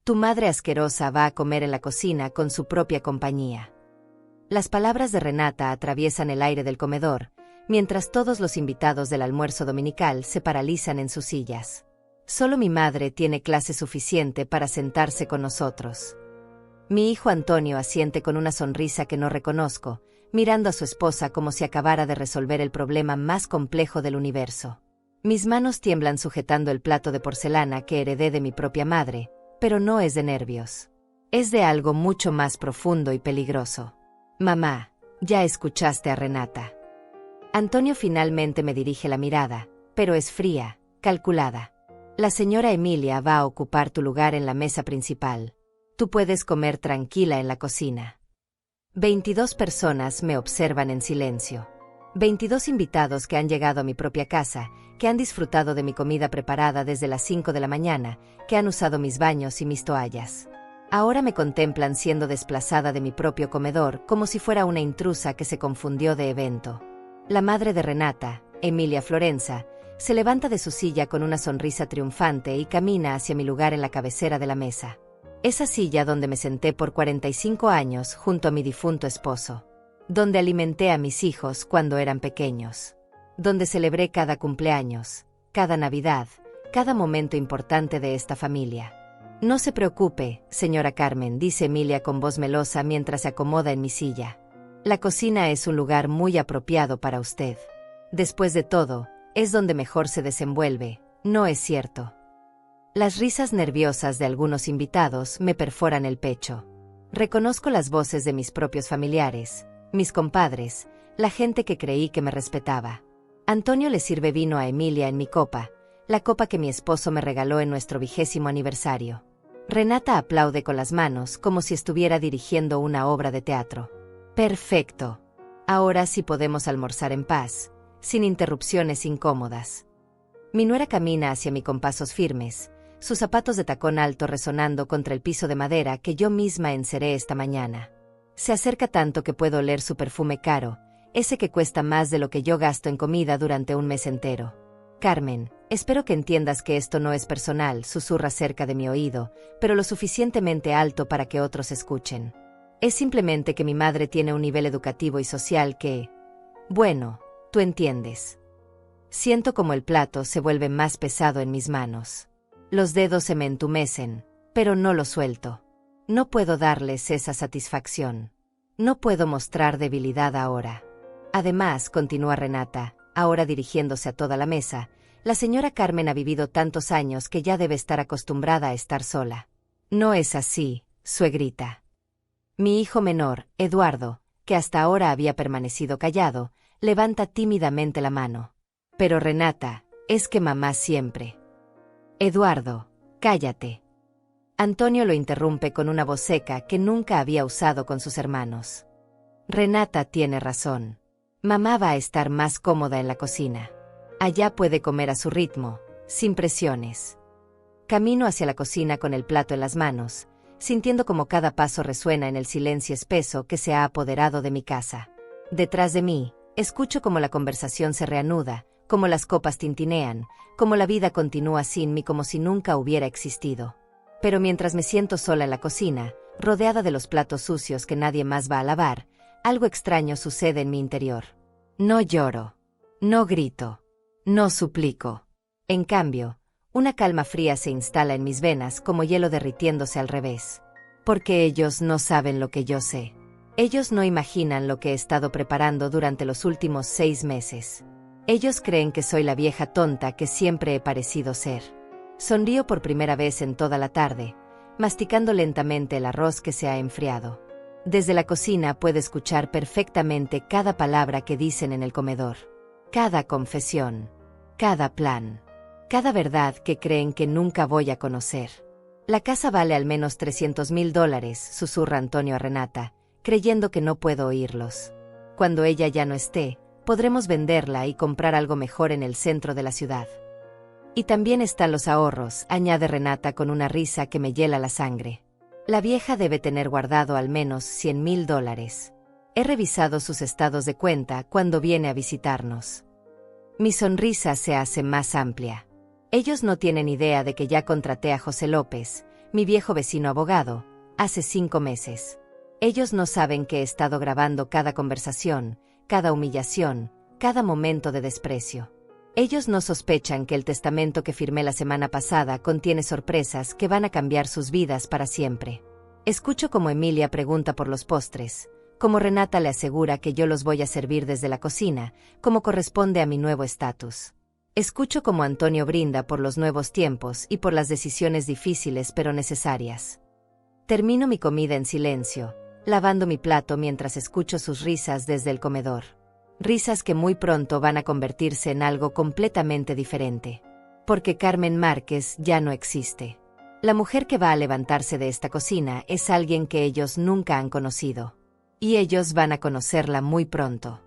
Tu madre asquerosa va a comer en la cocina con su propia compañía. Las palabras de Renata atraviesan el aire del comedor, mientras todos los invitados del almuerzo dominical se paralizan en sus sillas. Solo mi madre tiene clase suficiente para sentarse con nosotros. Mi hijo Antonio asiente con una sonrisa que no reconozco, mirando a su esposa como si acabara de resolver el problema más complejo del universo. Mis manos tiemblan sujetando el plato de porcelana que heredé de mi propia madre, pero no es de nervios. Es de algo mucho más profundo y peligroso. Mamá, ya escuchaste a Renata. Antonio finalmente me dirige la mirada, pero es fría, calculada. La señora Emilia va a ocupar tu lugar en la mesa principal. Tú puedes comer tranquila en la cocina. 22 personas me observan en silencio. 22 invitados que han llegado a mi propia casa, que han disfrutado de mi comida preparada desde las 5 de la mañana, que han usado mis baños y mis toallas. Ahora me contemplan siendo desplazada de mi propio comedor como si fuera una intrusa que se confundió de evento. La madre de Renata, Emilia Florenza, se levanta de su silla con una sonrisa triunfante y camina hacia mi lugar en la cabecera de la mesa. Esa silla donde me senté por 45 años junto a mi difunto esposo. Donde alimenté a mis hijos cuando eran pequeños. Donde celebré cada cumpleaños, cada Navidad, cada momento importante de esta familia. No se preocupe, señora Carmen, dice Emilia con voz melosa mientras se acomoda en mi silla. La cocina es un lugar muy apropiado para usted. Después de todo, es donde mejor se desenvuelve, ¿no es cierto? Las risas nerviosas de algunos invitados me perforan el pecho. Reconozco las voces de mis propios familiares, mis compadres, la gente que creí que me respetaba. Antonio le sirve vino a Emilia en mi copa, la copa que mi esposo me regaló en nuestro 20º aniversario. Renata aplaude con las manos como si estuviera dirigiendo una obra de teatro. Perfecto. Ahora sí podemos almorzar en paz, sin interrupciones incómodas. Mi nuera camina hacia mí con pasos firmes, sus zapatos de tacón alto resonando contra el piso de madera que yo misma enceré esta mañana. Se acerca tanto que puedo oler su perfume caro, ese que cuesta más de lo que yo gasto en comida durante un mes entero. Carmen, espero que entiendas que esto no es personal, susurra cerca de mi oído, pero lo suficientemente alto para que otros escuchen. Es simplemente que mi madre tiene un nivel educativo y social que... Bueno, tú entiendes. Siento como el plato se vuelve más pesado en mis manos. Los dedos se me entumecen, pero no lo suelto. No puedo darles esa satisfacción. No puedo mostrar debilidad ahora. Además, continúa Renata, ahora dirigiéndose a toda la mesa, la señora Carmen ha vivido tantos años que ya debe estar acostumbrada a estar sola. No es así, suegrita. Mi hijo menor, Eduardo, que hasta ahora había permanecido callado, levanta tímidamente la mano. Pero Renata, es que mamá siempre... Eduardo, cállate. Antonio lo interrumpe con una voz seca que nunca había usado con sus hermanos. Renata tiene razón. Mamá va a estar más cómoda en la cocina. Allá puede comer a su ritmo, sin presiones. Camino hacia la cocina con el plato en las manos, sintiendo como cada paso resuena en el silencio espeso que se ha apoderado de mi casa. Detrás de mí, escucho como la conversación se reanuda, como las copas tintinean, como la vida continúa sin mí como si nunca hubiera existido. Pero mientras me siento sola en la cocina, rodeada de los platos sucios que nadie más va a lavar, algo extraño sucede en mi interior. No lloro. No grito. No suplico. En cambio, una calma fría se instala en mis venas como hielo derritiéndose al revés. Porque ellos no saben lo que yo sé. Ellos no imaginan lo que he estado preparando durante los últimos 6 meses. Ellos creen que soy la vieja tonta que siempre he parecido ser. Sonrío por primera vez en toda la tarde, masticando lentamente el arroz que se ha enfriado. Desde la cocina puedo escuchar perfectamente cada palabra que dicen en el comedor. Cada confesión. Cada plan. Cada verdad que creen que nunca voy a conocer. La casa vale al menos $300,000, susurra Antonio a Renata, creyendo que no puedo oírlos. Cuando ella ya no esté, podremos venderla y comprar algo mejor en el centro de la ciudad. Y también están los ahorros, añade Renata con una risa que me hiela la sangre. La vieja debe tener guardado al menos $100,000. He revisado sus estados de cuenta cuando viene a visitarnos. Mi sonrisa se hace más amplia. Ellos no tienen idea de que ya contraté a José López, mi viejo vecino abogado, hace 5 meses. Ellos no saben que he estado grabando cada conversación, cada humillación, cada momento de desprecio. Ellos no sospechan que el testamento que firmé la semana pasada contiene sorpresas que van a cambiar sus vidas para siempre. Escucho como Emilia pregunta por los postres, como Renata le asegura que yo los voy a servir desde la cocina, como corresponde a mi nuevo estatus. Escucho como Antonio brinda por los nuevos tiempos y por las decisiones difíciles pero necesarias. Termino mi comida en silencio, lavando mi plato mientras escucho sus risas desde el comedor. Risas que muy pronto van a convertirse en algo completamente diferente. Porque Carmen Márquez ya no existe. La mujer que va a levantarse de esta cocina es alguien que ellos nunca han conocido. Y ellos van a conocerla muy pronto.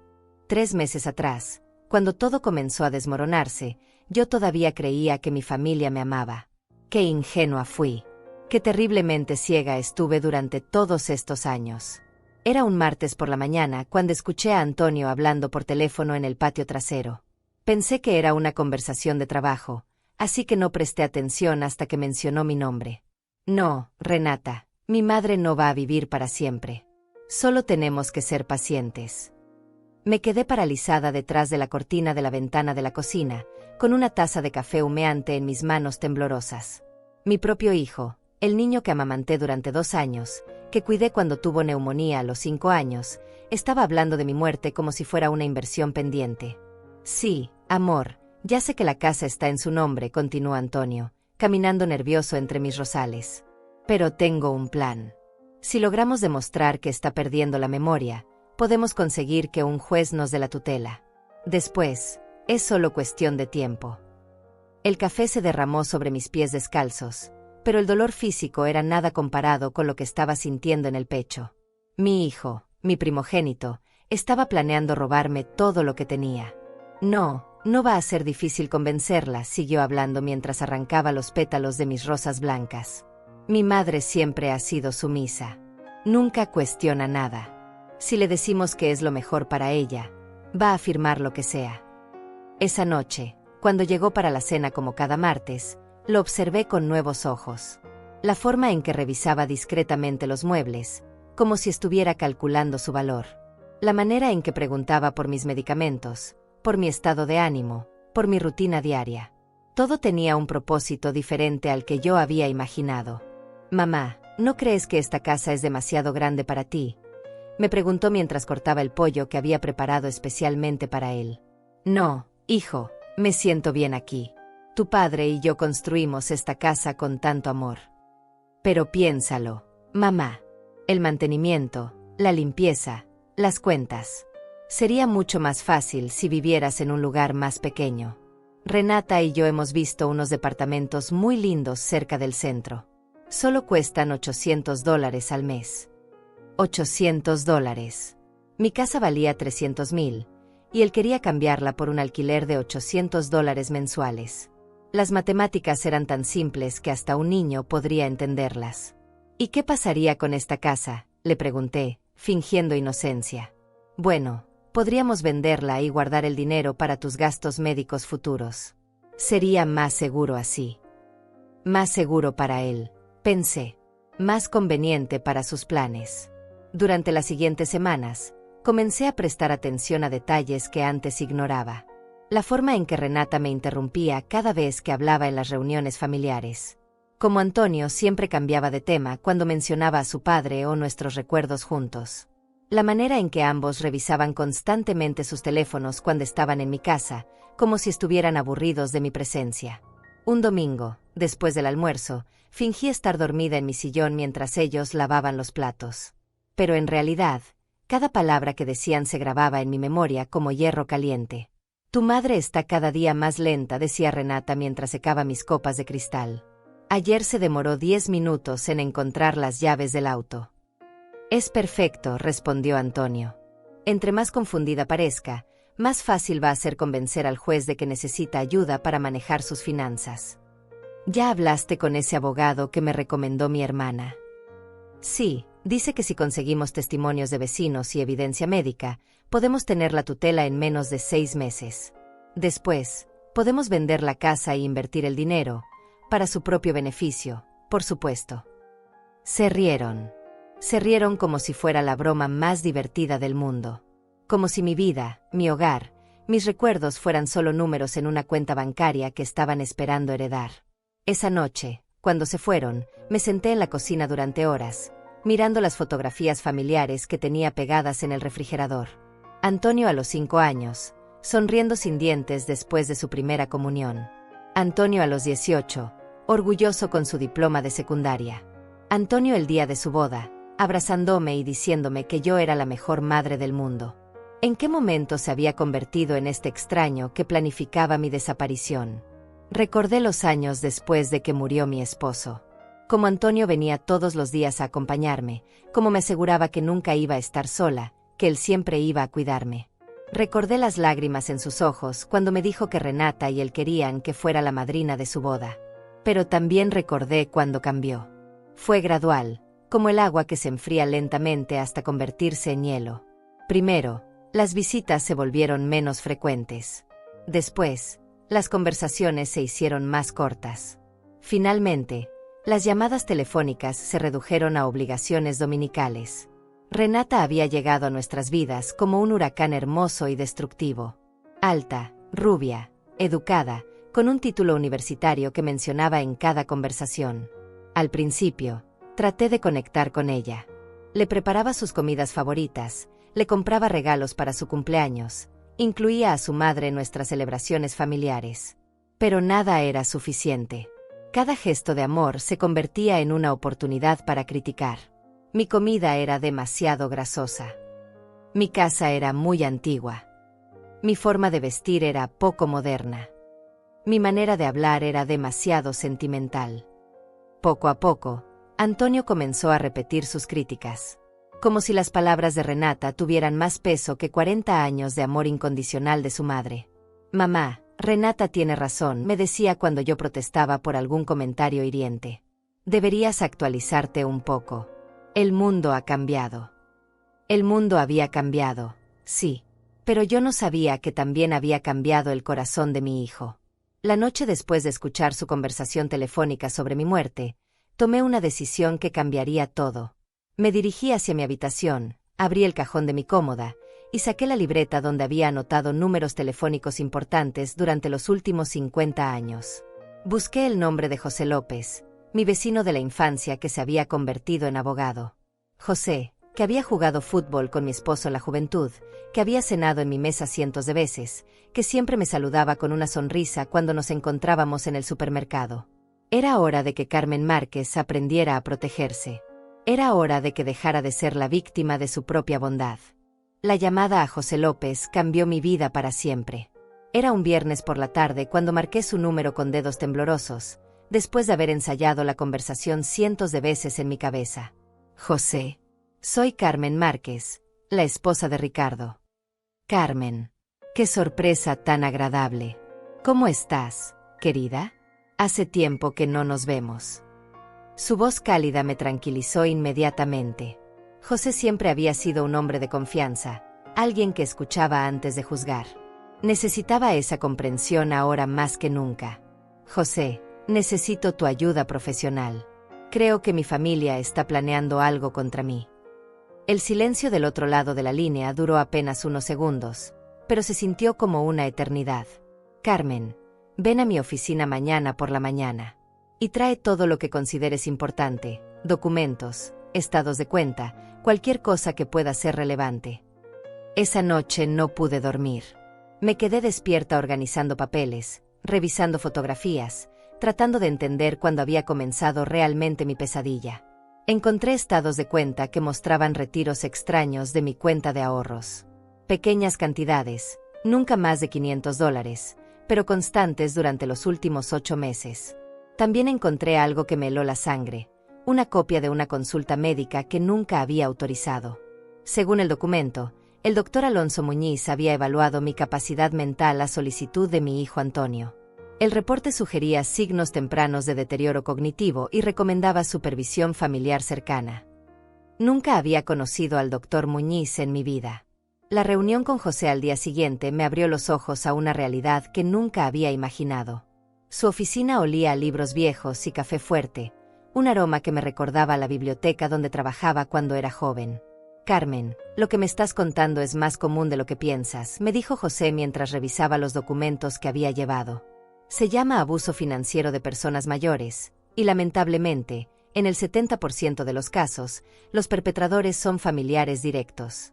3 meses atrás, cuando todo comenzó a desmoronarse, yo todavía creía que mi familia me amaba. Qué ingenua fui. Qué terriblemente ciega estuve durante todos estos años. Era un martes por la mañana cuando escuché a Antonio hablando por teléfono en el patio trasero. Pensé que era una conversación de trabajo, así que no presté atención hasta que mencionó mi nombre. No, Renata, mi madre no va a vivir para siempre. Solo tenemos que ser pacientes. Me quedé paralizada detrás de la cortina de la ventana de la cocina, con una taza de café humeante en mis manos temblorosas. Mi propio hijo, el niño que amamanté durante 2 años, que cuidé cuando tuvo neumonía a los 5 años, estaba hablando de mi muerte como si fuera una inversión pendiente. Sí, amor, ya sé que la casa está en su nombre, continuó Antonio, caminando nervioso entre mis rosales. Pero tengo un plan. Si logramos demostrar que está perdiendo la memoria, podemos conseguir que un juez nos dé la tutela. Después, es solo cuestión de tiempo. El café se derramó sobre mis pies descalzos, pero el dolor físico era nada comparado con lo que estaba sintiendo en el pecho. Mi hijo, mi primogénito, estaba planeando robarme todo lo que tenía. No va a ser difícil convencerla, siguió hablando mientras arrancaba los pétalos de mis rosas blancas. Mi madre siempre ha sido sumisa. Nunca cuestiona nada. Si le decimos que es lo mejor para ella, va a firmar lo que sea. Esa noche, cuando llegó para la cena como cada martes, lo observé con nuevos ojos. La forma en que revisaba discretamente los muebles, como si estuviera calculando su valor. La manera en que preguntaba por mis medicamentos, por mi estado de ánimo, por mi rutina diaria. Todo tenía un propósito diferente al que yo había imaginado. Mamá, ¿no crees que esta casa es demasiado grande para ti?, me preguntó mientras cortaba el pollo que había preparado especialmente para él. No, hijo, me siento bien aquí. Tu padre y yo construimos esta casa con tanto amor. Pero piénsalo, mamá. El mantenimiento, la limpieza, las cuentas. Sería mucho más fácil si vivieras en un lugar más pequeño. Renata y yo hemos visto unos departamentos muy lindos cerca del centro. Solo cuestan $800 al mes. $800. Mi casa valía $300,000, y él quería cambiarla por un alquiler de $800 mensuales. Las matemáticas eran tan simples que hasta un niño podría entenderlas. ¿Y qué pasaría con esta casa?, le pregunté, fingiendo inocencia. Bueno, podríamos venderla y guardar el dinero para tus gastos médicos futuros. Sería más seguro así. Más seguro para él, pensé. Más conveniente para sus planes. Durante las siguientes semanas, comencé a prestar atención a detalles que antes ignoraba. La forma en que Renata me interrumpía cada vez que hablaba en las reuniones familiares. Como Antonio siempre cambiaba de tema cuando mencionaba a su padre o nuestros recuerdos juntos. La manera en que ambos revisaban constantemente sus teléfonos cuando estaban en mi casa, como si estuvieran aburridos de mi presencia. Un domingo, después del almuerzo, fingí estar dormida en mi sillón mientras ellos lavaban los platos. Pero en realidad, cada palabra que decían se grababa en mi memoria como hierro caliente. Tu madre está cada día más lenta, decía Renata mientras secaba mis copas de cristal. Ayer se demoró 10 minutos en encontrar las llaves del auto. Es perfecto, respondió Antonio. Entre más confundida parezca, más fácil va a ser convencer al juez de que necesita ayuda para manejar sus finanzas. ¿Ya hablaste con ese abogado que me recomendó mi hermana? Sí. Dice que si conseguimos testimonios de vecinos y evidencia médica, podemos tener la tutela en menos de 6 meses. Después, podemos vender la casa e invertir el dinero, para su propio beneficio, por supuesto. Se rieron. Se rieron como si fuera la broma más divertida del mundo. Como si mi vida, mi hogar, mis recuerdos fueran solo números en una cuenta bancaria que estaban esperando heredar. Esa noche, cuando se fueron, me senté en la cocina durante horas, mirando las fotografías familiares que tenía pegadas en el refrigerador. Antonio a los 5 años, sonriendo sin dientes después de su primera comunión. Antonio a los 18, orgulloso con su diploma de secundaria. Antonio el día de su boda, abrazándome y diciéndome que yo era la mejor madre del mundo. ¿En qué momento se había convertido en este extraño que planificaba mi desaparición? Recordé los años después de que murió mi esposo. Como Antonio venía todos los días a acompañarme, como me aseguraba que nunca iba a estar sola, que él siempre iba a cuidarme. Recordé las lágrimas en sus ojos cuando me dijo que Renata y él querían que fuera la madrina de su boda. Pero también recordé cuando cambió. Fue gradual, como el agua que se enfría lentamente hasta convertirse en hielo. Primero, las visitas se volvieron menos frecuentes. Después, las conversaciones se hicieron más cortas. Finalmente, las llamadas telefónicas se redujeron a obligaciones dominicales. Renata había llegado a nuestras vidas como un huracán hermoso y destructivo. Alta, rubia, educada, con un título universitario que mencionaba en cada conversación. Al principio, traté de conectar con ella. Le preparaba sus comidas favoritas, le compraba regalos para su cumpleaños, incluía a su madre en nuestras celebraciones familiares. Pero nada era suficiente. Cada gesto de amor se convertía en una oportunidad para criticar. Mi comida era demasiado grasosa. Mi casa era muy antigua. Mi forma de vestir era poco moderna. Mi manera de hablar era demasiado sentimental. Poco a poco, Antonio comenzó a repetir sus críticas. Como si las palabras de Renata tuvieran más peso que 40 años de amor incondicional de su madre. Mamá, Renata tiene razón, me decía cuando yo protestaba por algún comentario hiriente. Deberías actualizarte un poco. El mundo ha cambiado. El mundo había cambiado, sí, pero yo no sabía que también había cambiado el corazón de mi hijo. La noche después de escuchar su conversación telefónica sobre mi muerte, tomé una decisión que cambiaría todo. Me dirigí hacia mi habitación, abrí el cajón de mi cómoda y saqué la libreta donde había anotado números telefónicos importantes durante los últimos 50 años. Busqué el nombre de José López, mi vecino de la infancia que se había convertido en abogado. José, que había jugado fútbol con mi esposo en la juventud, que había cenado en mi mesa cientos de veces, que siempre me saludaba con una sonrisa cuando nos encontrábamos en el supermercado. Era hora de que Carmen Márquez aprendiera a protegerse. Era hora de que dejara de ser la víctima de su propia bondad. La llamada a José López cambió mi vida para siempre. Era un viernes por la tarde cuando marqué su número con dedos temblorosos, después de haber ensayado la conversación cientos de veces en mi cabeza. José. Soy Carmen Márquez, la esposa de Ricardo. Carmen. Qué sorpresa tan agradable. ¿Cómo estás, querida? Hace tiempo que no nos vemos. Su voz cálida me tranquilizó inmediatamente. José siempre había sido un hombre de confianza, alguien que escuchaba antes de juzgar. Necesitaba esa comprensión ahora más que nunca. José, necesito tu ayuda profesional. Creo que mi familia está planeando algo contra mí. El silencio del otro lado de la línea duró apenas unos segundos, pero se sintió como una eternidad. Carmen, ven a mi oficina mañana por la mañana. Y trae todo lo que consideres importante, documentos, estados de cuenta, cualquier cosa que pueda ser relevante. Esa noche no pude dormir. Me quedé despierta organizando papeles, revisando fotografías, tratando de entender cuándo había comenzado realmente mi pesadilla. Encontré estados de cuenta que mostraban retiros extraños de mi cuenta de ahorros. Pequeñas cantidades, nunca más de $500, pero constantes durante los últimos 8 meses. También encontré algo que me heló la sangre, una copia de una consulta médica que nunca había autorizado. Según el documento, el doctor Alonso Muñiz había evaluado mi capacidad mental a solicitud de mi hijo Antonio. El reporte sugería signos tempranos de deterioro cognitivo y recomendaba supervisión familiar cercana. Nunca había conocido al doctor Muñiz en mi vida. La reunión con José al día siguiente me abrió los ojos a una realidad que nunca había imaginado. Su oficina olía a libros viejos y café fuerte, un aroma que me recordaba a la biblioteca donde trabajaba cuando era joven. Carmen, lo que me estás contando es más común de lo que piensas, me dijo José mientras revisaba los documentos que había llevado. Se llama abuso financiero de personas mayores, y lamentablemente, en el 70% de los casos, los perpetradores son familiares directos.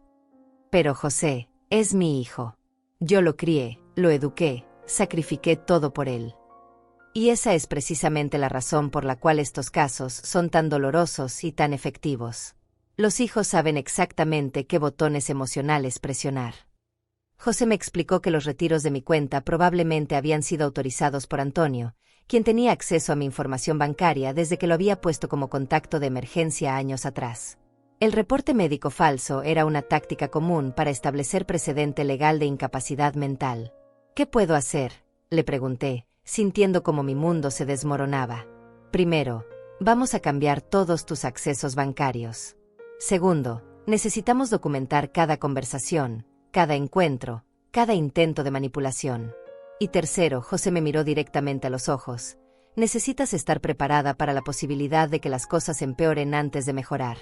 Pero José, es mi hijo. Yo lo crié, lo eduqué, sacrifiqué todo por él. Y esa es precisamente la razón por la cual estos casos son tan dolorosos y tan efectivos. Los hijos saben exactamente qué botones emocionales presionar. José me explicó que los retiros de mi cuenta probablemente habían sido autorizados por Antonio, quien tenía acceso a mi información bancaria desde que lo había puesto como contacto de emergencia años atrás. El reporte médico falso era una táctica común para establecer precedente legal de incapacidad mental. ¿Qué puedo hacer?, le pregunté, sintiendo como mi mundo se desmoronaba. Primero, vamos a cambiar todos tus accesos bancarios. Segundo, necesitamos documentar cada conversación, cada encuentro, cada intento de manipulación. Y tercero, José me miró directamente a los ojos. Necesitas estar preparada para la posibilidad de que las cosas empeoren antes de mejorar.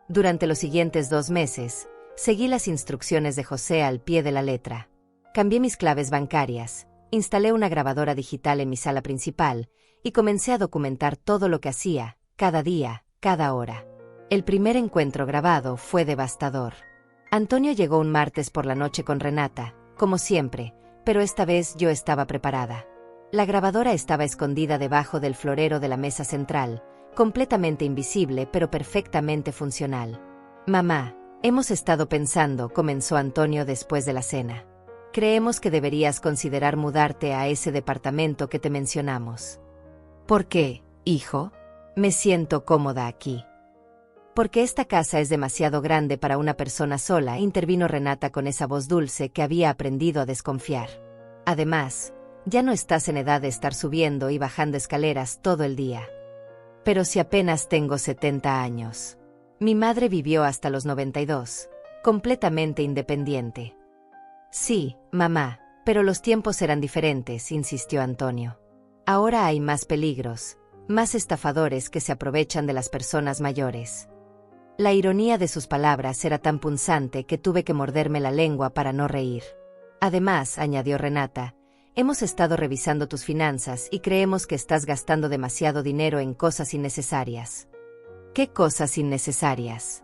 Durante los siguientes 2 meses, seguí las instrucciones de José al pie de la letra. Cambié mis claves bancarias, instalé una grabadora digital en mi sala principal y comencé a documentar todo lo que hacía, cada día, cada hora. El primer encuentro grabado fue devastador. Antonio llegó un martes por la noche con Renata, como siempre, pero esta vez yo estaba preparada. La grabadora estaba escondida debajo del florero de la mesa central, completamente invisible pero perfectamente funcional. «Mamá, hemos estado pensando», comenzó Antonio después de la cena. «Creemos que deberías considerar mudarte a ese departamento que te mencionamos». «¿Por qué, hijo? Me siento cómoda aquí». «Porque esta casa es demasiado grande para una persona sola», intervino Renata con esa voz dulce que había aprendido a desconfiar. «Además, ya no estás en edad de estar subiendo y bajando escaleras todo el día». «Pero si apenas tengo 70 años. Mi madre vivió hasta los 92, completamente independiente». «Sí, mamá, pero los tiempos eran diferentes», insistió Antonio. «Ahora hay más peligros, más estafadores que se aprovechan de las personas mayores». La ironía de sus palabras era tan punzante que tuve que morderme la lengua para no reír. «Además», añadió Renata, «hemos estado revisando tus finanzas y creemos que estás gastando demasiado dinero en cosas innecesarias». «¿Qué cosas innecesarias?».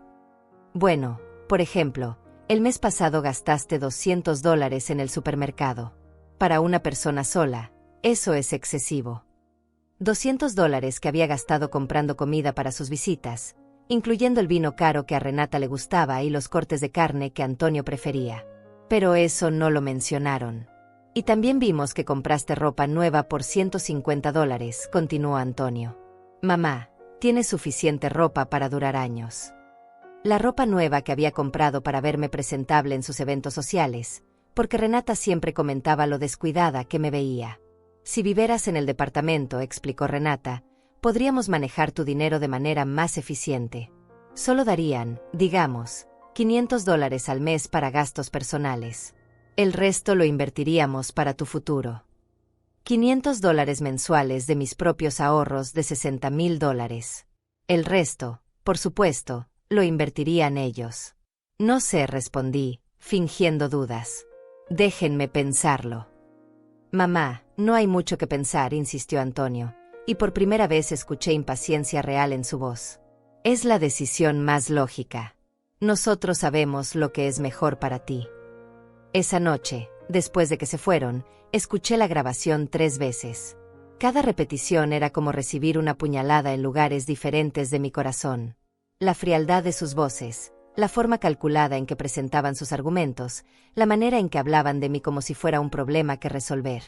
«Bueno, por ejemplo, el mes pasado gastaste $200 en el supermercado. Para una persona sola, eso es excesivo». $200 que había gastado comprando comida para sus visitas, incluyendo el vino caro que a Renata le gustaba y los cortes de carne que Antonio prefería. Pero eso no lo mencionaron. «Y también vimos que compraste ropa nueva por $150, continuó Antonio. «Mamá, tienes suficiente ropa para durar años». La ropa nueva que había comprado para verme presentable en sus eventos sociales, porque Renata siempre comentaba lo descuidada que me veía. «Si vivieras en el departamento», explicó Renata, «podríamos manejar tu dinero de manera más eficiente. Solo darían, digamos, $500 al mes para gastos personales. El resto lo invertiríamos para tu futuro». $500 mensuales de mis propios ahorros de $60,000. El resto, por supuesto, lo invertirían ellos. «No sé», respondí, fingiendo dudas. «Déjenme pensarlo». «Mamá, no hay mucho que pensar», insistió Antonio, y por primera vez escuché impaciencia real en su voz. «Es la decisión más lógica. Nosotros sabemos lo que es mejor para ti». Esa noche, después de que se fueron, escuché la grabación 3 veces. Cada repetición era como recibir una puñalada en lugares diferentes de mi corazón. La frialdad de sus voces, la forma calculada en que presentaban sus argumentos, la manera en que hablaban de mí como si fuera un problema que resolver.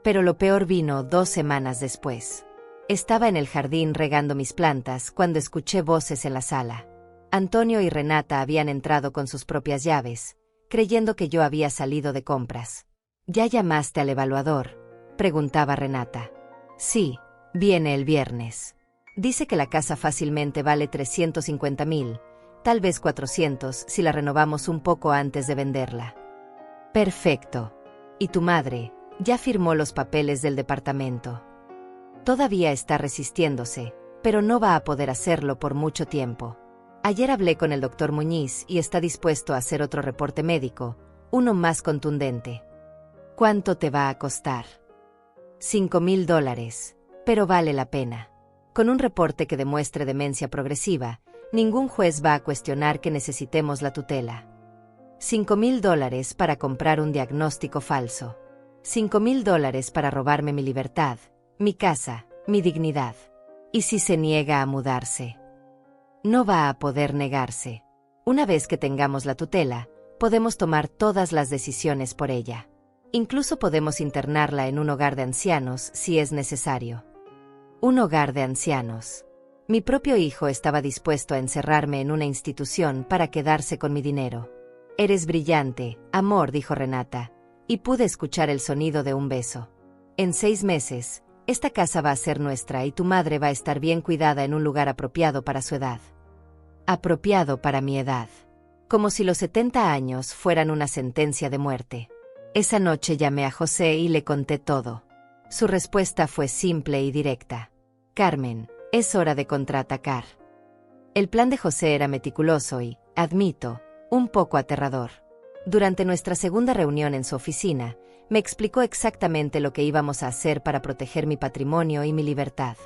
Pero lo peor vino 2 semanas después. Estaba en el jardín regando mis plantas cuando escuché voces en la sala. Antonio y Renata habían entrado con sus propias llaves, creyendo que yo había salido de compras. «¿Ya llamaste al evaluador?», preguntaba Renata. «Sí, viene el viernes. Dice que la casa fácilmente vale $350,000, tal vez $400 si la renovamos un poco antes de venderla». «Perfecto. ¿Y tu madre? ¿Ya firmó los papeles del departamento?». «Todavía está resistiéndose, pero no va a poder hacerlo por mucho tiempo. Ayer hablé con el doctor Muñiz y está dispuesto a hacer otro reporte médico, uno más contundente. ¿Cuánto te va a costar? $5,000, pero vale la pena. Con un reporte que demuestre demencia progresiva, ningún juez va a cuestionar que necesitemos la tutela. $5,000 para comprar un diagnóstico falso. $5,000 para robarme mi libertad, mi casa, mi dignidad. ¿Y si se niega a mudarse? No va a poder negarse. Una vez que tengamos la tutela, podemos tomar todas las decisiones por ella. Incluso podemos internarla en un hogar de ancianos si es necesario. Un hogar de ancianos. Mi propio hijo estaba dispuesto a encerrarme en una institución para quedarse con mi dinero. Eres brillante, amor, dijo Renata, y pude escuchar el sonido de un beso. En 6 meses, esta casa va a ser nuestra y tu madre va a estar bien cuidada en un lugar apropiado para su edad. Apropiado para mi edad. Como si los 70 años fueran una sentencia de muerte. Esa noche llamé a José y le conté todo. Su respuesta fue simple y directa. Carmen, es hora de contraatacar. El plan de José era meticuloso y, admito, un poco aterrador. Durante nuestra segunda reunión en su oficina, me explicó exactamente lo que íbamos a hacer para proteger mi patrimonio y mi libertad.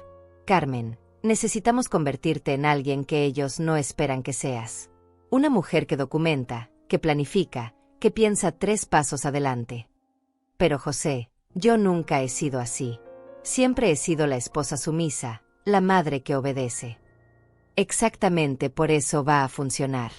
Carmen, necesitamos convertirte en alguien que ellos no esperan que seas. Una mujer que documenta, que planifica, que piensa 3 pasos adelante. Pero José, yo nunca he sido así. Siempre he sido la esposa sumisa, la madre que obedece. Exactamente por eso va a funcionar.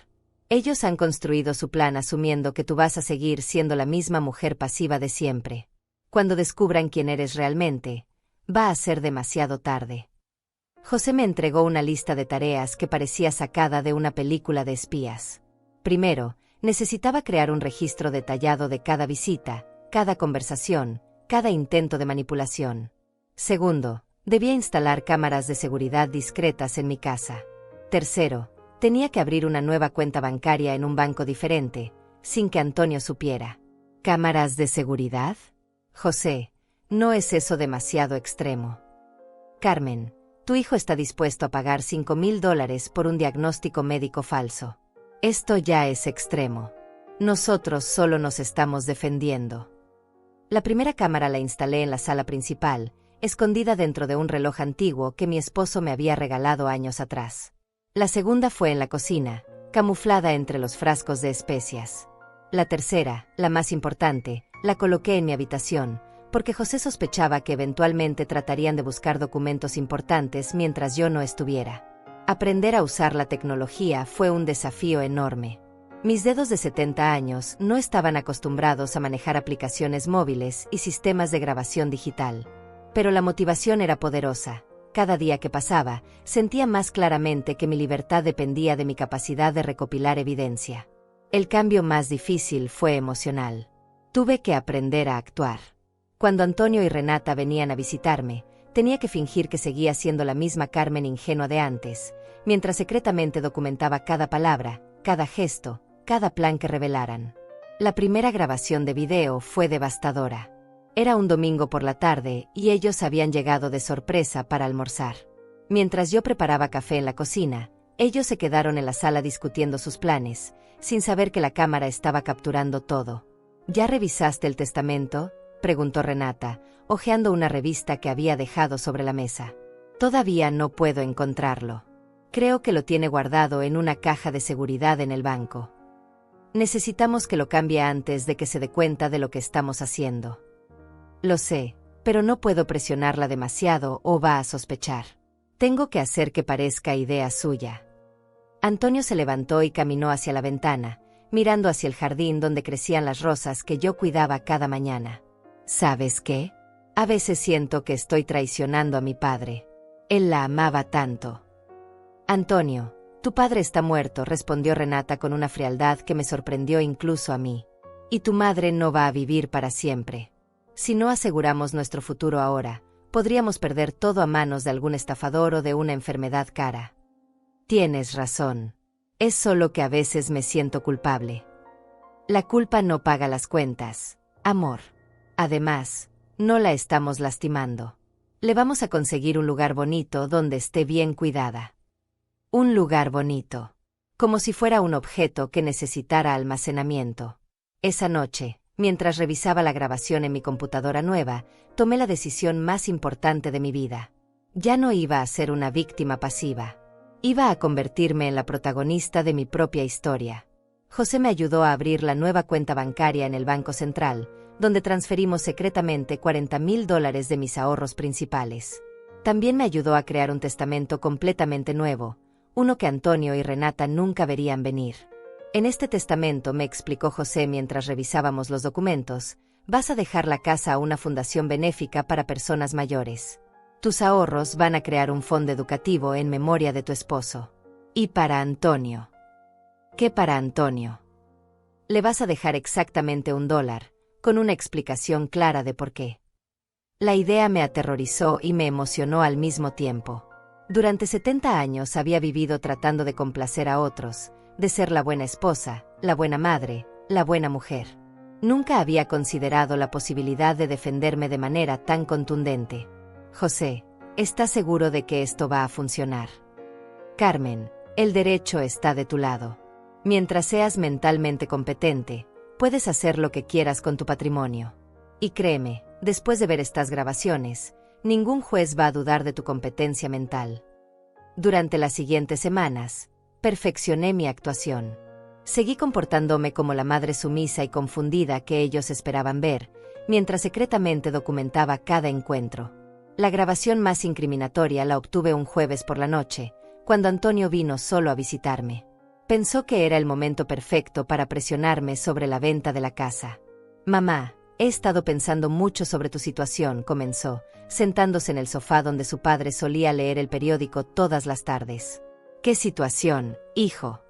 Ellos han construido su plan asumiendo que tú vas a seguir siendo la misma mujer pasiva de siempre. Cuando descubran quién eres realmente, va a ser demasiado tarde. José me entregó una lista de tareas que parecía sacada de una película de espías. Primero, necesitaba crear un registro detallado de cada visita, cada conversación, cada intento de manipulación. Segundo, debía instalar cámaras de seguridad discretas en mi casa. Tercero, tenía que abrir una nueva cuenta bancaria en un banco diferente, sin que Antonio supiera. ¿Cámaras de seguridad? José, ¿no es eso demasiado extremo? Carmen, tu hijo está dispuesto a pagar $5,000 por un diagnóstico médico falso. Esto ya es extremo. Nosotros solo nos estamos defendiendo. La primera cámara la instalé en la sala principal, escondida dentro de un reloj antiguo que mi esposo me había regalado años atrás. La segunda fue en la cocina, camuflada entre los frascos de especias. La tercera, la más importante, la coloqué en mi habitación, porque José sospechaba que eventualmente tratarían de buscar documentos importantes mientras yo no estuviera. Aprender a usar la tecnología fue un desafío enorme. Mis dedos de 70 años no estaban acostumbrados a manejar aplicaciones móviles y sistemas de grabación digital. Pero la motivación era poderosa. Cada día que pasaba, sentía más claramente que mi libertad dependía de mi capacidad de recopilar evidencia. El cambio más difícil fue emocional. Tuve que aprender a actuar. Cuando Antonio y Renata venían a visitarme, tenía que fingir que seguía siendo la misma Carmen ingenua de antes, mientras secretamente documentaba cada palabra, cada gesto, cada plan que revelaran. La primera grabación de video fue devastadora. Era un domingo por la tarde y ellos habían llegado de sorpresa para almorzar. Mientras yo preparaba café en la cocina, ellos se quedaron en la sala discutiendo sus planes, sin saber que la cámara estaba capturando todo. ¿Ya revisaste el testamento?, preguntó Renata, hojeando una revista que había dejado sobre la mesa. Todavía no puedo encontrarlo. Creo que lo tiene guardado en una caja de seguridad en el banco. Necesitamos que lo cambie antes de que se dé cuenta de lo que estamos haciendo. Lo sé, pero no puedo presionarla demasiado o va a sospechar. Tengo que hacer que parezca idea suya. Antonio se levantó y caminó hacia la ventana, mirando hacia el jardín donde crecían las rosas que yo cuidaba cada mañana. ¿Sabes qué? A veces siento que estoy traicionando a mi padre. Él la amaba tanto. Antonio, tu padre está muerto, respondió Renata con una frialdad que me sorprendió incluso a mí. Y tu madre no va a vivir para siempre. Si no aseguramos nuestro futuro ahora, podríamos perder todo a manos de algún estafador o de una enfermedad cara. Tienes razón. Es solo que a veces me siento culpable. La culpa no paga las cuentas, amor. Además, no la estamos lastimando. Le vamos a conseguir un lugar bonito donde esté bien cuidada. Un lugar bonito. Como si fuera un objeto que necesitara almacenamiento. Esa noche, mientras revisaba la grabación en mi computadora nueva, tomé la decisión más importante de mi vida. Ya no iba a ser una víctima pasiva. Iba a convertirme en la protagonista de mi propia historia. José me ayudó a abrir la nueva cuenta bancaria en el Banco Central, donde transferimos secretamente $40,000 de mis ahorros principales. También me ayudó a crear un testamento completamente nuevo, uno que Antonio y Renata nunca verían venir. En este testamento, me explicó José mientras revisábamos los documentos, vas a dejar la casa a una fundación benéfica para personas mayores. Tus ahorros van a crear un fondo educativo en memoria de tu esposo. Y para Antonio. ¿Qué para Antonio? Le vas a dejar exactamente $1, con una explicación clara de por qué. La idea me aterrorizó y me emocionó al mismo tiempo. Durante 70 años había vivido tratando de complacer a otros, de ser la buena esposa, la buena madre, la buena mujer. Nunca había considerado la posibilidad de defenderme de manera tan contundente. José, ¿estás seguro de que esto va a funcionar? Carmen, el derecho está de tu lado. Mientras seas mentalmente competente, puedes hacer lo que quieras con tu patrimonio. Y créeme, después de ver estas grabaciones, ningún juez va a dudar de tu competencia mental. Durante las siguientes semanas, perfeccioné mi actuación. Seguí comportándome como la madre sumisa y confundida que ellos esperaban ver, mientras secretamente documentaba cada encuentro. La grabación más incriminatoria la obtuve un jueves por la noche, cuando Antonio vino solo a visitarme. Pensó que era el momento perfecto para presionarme sobre la venta de la casa. Mamá, he estado pensando mucho sobre tu situación, comenzó, sentándose en el sofá donde su padre solía leer el periódico todas las tardes. ¿Qué situación, hijo?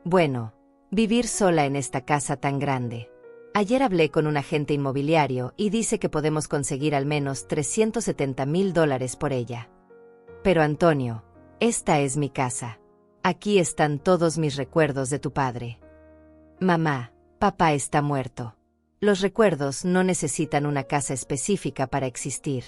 Bueno, vivir sola en esta casa tan grande. Ayer hablé con un agente inmobiliario y dice que podemos conseguir al menos $370,000 por ella. Pero Antonio, esta es mi casa. Aquí están todos mis recuerdos de tu padre. Mamá, papá está muerto. Los recuerdos no necesitan una casa específica para existir.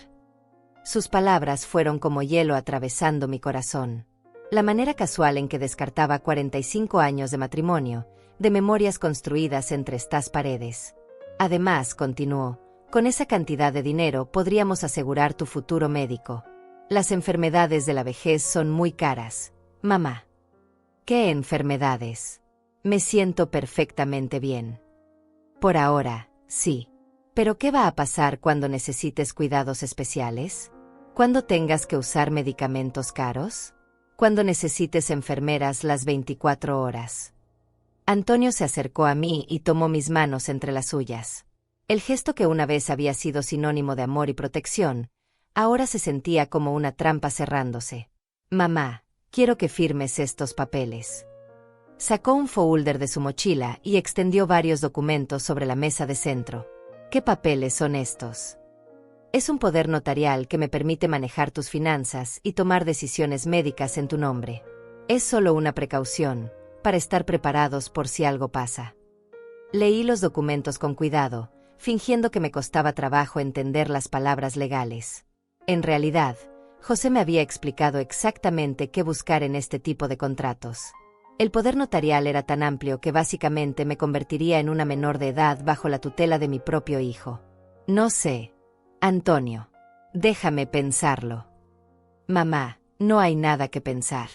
Sus palabras fueron como hielo atravesando mi corazón. La manera casual en que descartaba 45 años de matrimonio, de memorias construidas entre estas paredes. Además, continuó, con esa cantidad de dinero podríamos asegurar tu futuro médico. Las enfermedades de la vejez son muy caras, mamá. ¿Qué enfermedades? Me siento perfectamente bien. Por ahora, sí. ¿Pero qué va a pasar cuando necesites cuidados especiales? ¿Cuándo tengas que usar medicamentos caros? ¿Cuándo necesites enfermeras las 24 horas? Antonio se acercó a mí y tomó mis manos entre las suyas. El gesto que una vez había sido sinónimo de amor y protección, ahora se sentía como una trampa cerrándose. Mamá, quiero que firmes estos papeles. Sacó un folder de su mochila y extendió varios documentos sobre la mesa de centro. ¿Qué papeles son estos? Es un poder notarial que me permite manejar tus finanzas y tomar decisiones médicas en tu nombre. Es solo una precaución, para estar preparados por si algo pasa. Leí los documentos con cuidado, fingiendo que me costaba trabajo entender las palabras legales. En realidad, José me había explicado exactamente qué buscar en este tipo de contratos. El poder notarial era tan amplio que básicamente me convertiría en una menor de edad bajo la tutela de mi propio hijo. No sé. Antonio, déjame pensarlo. Mamá, no hay nada que pensar.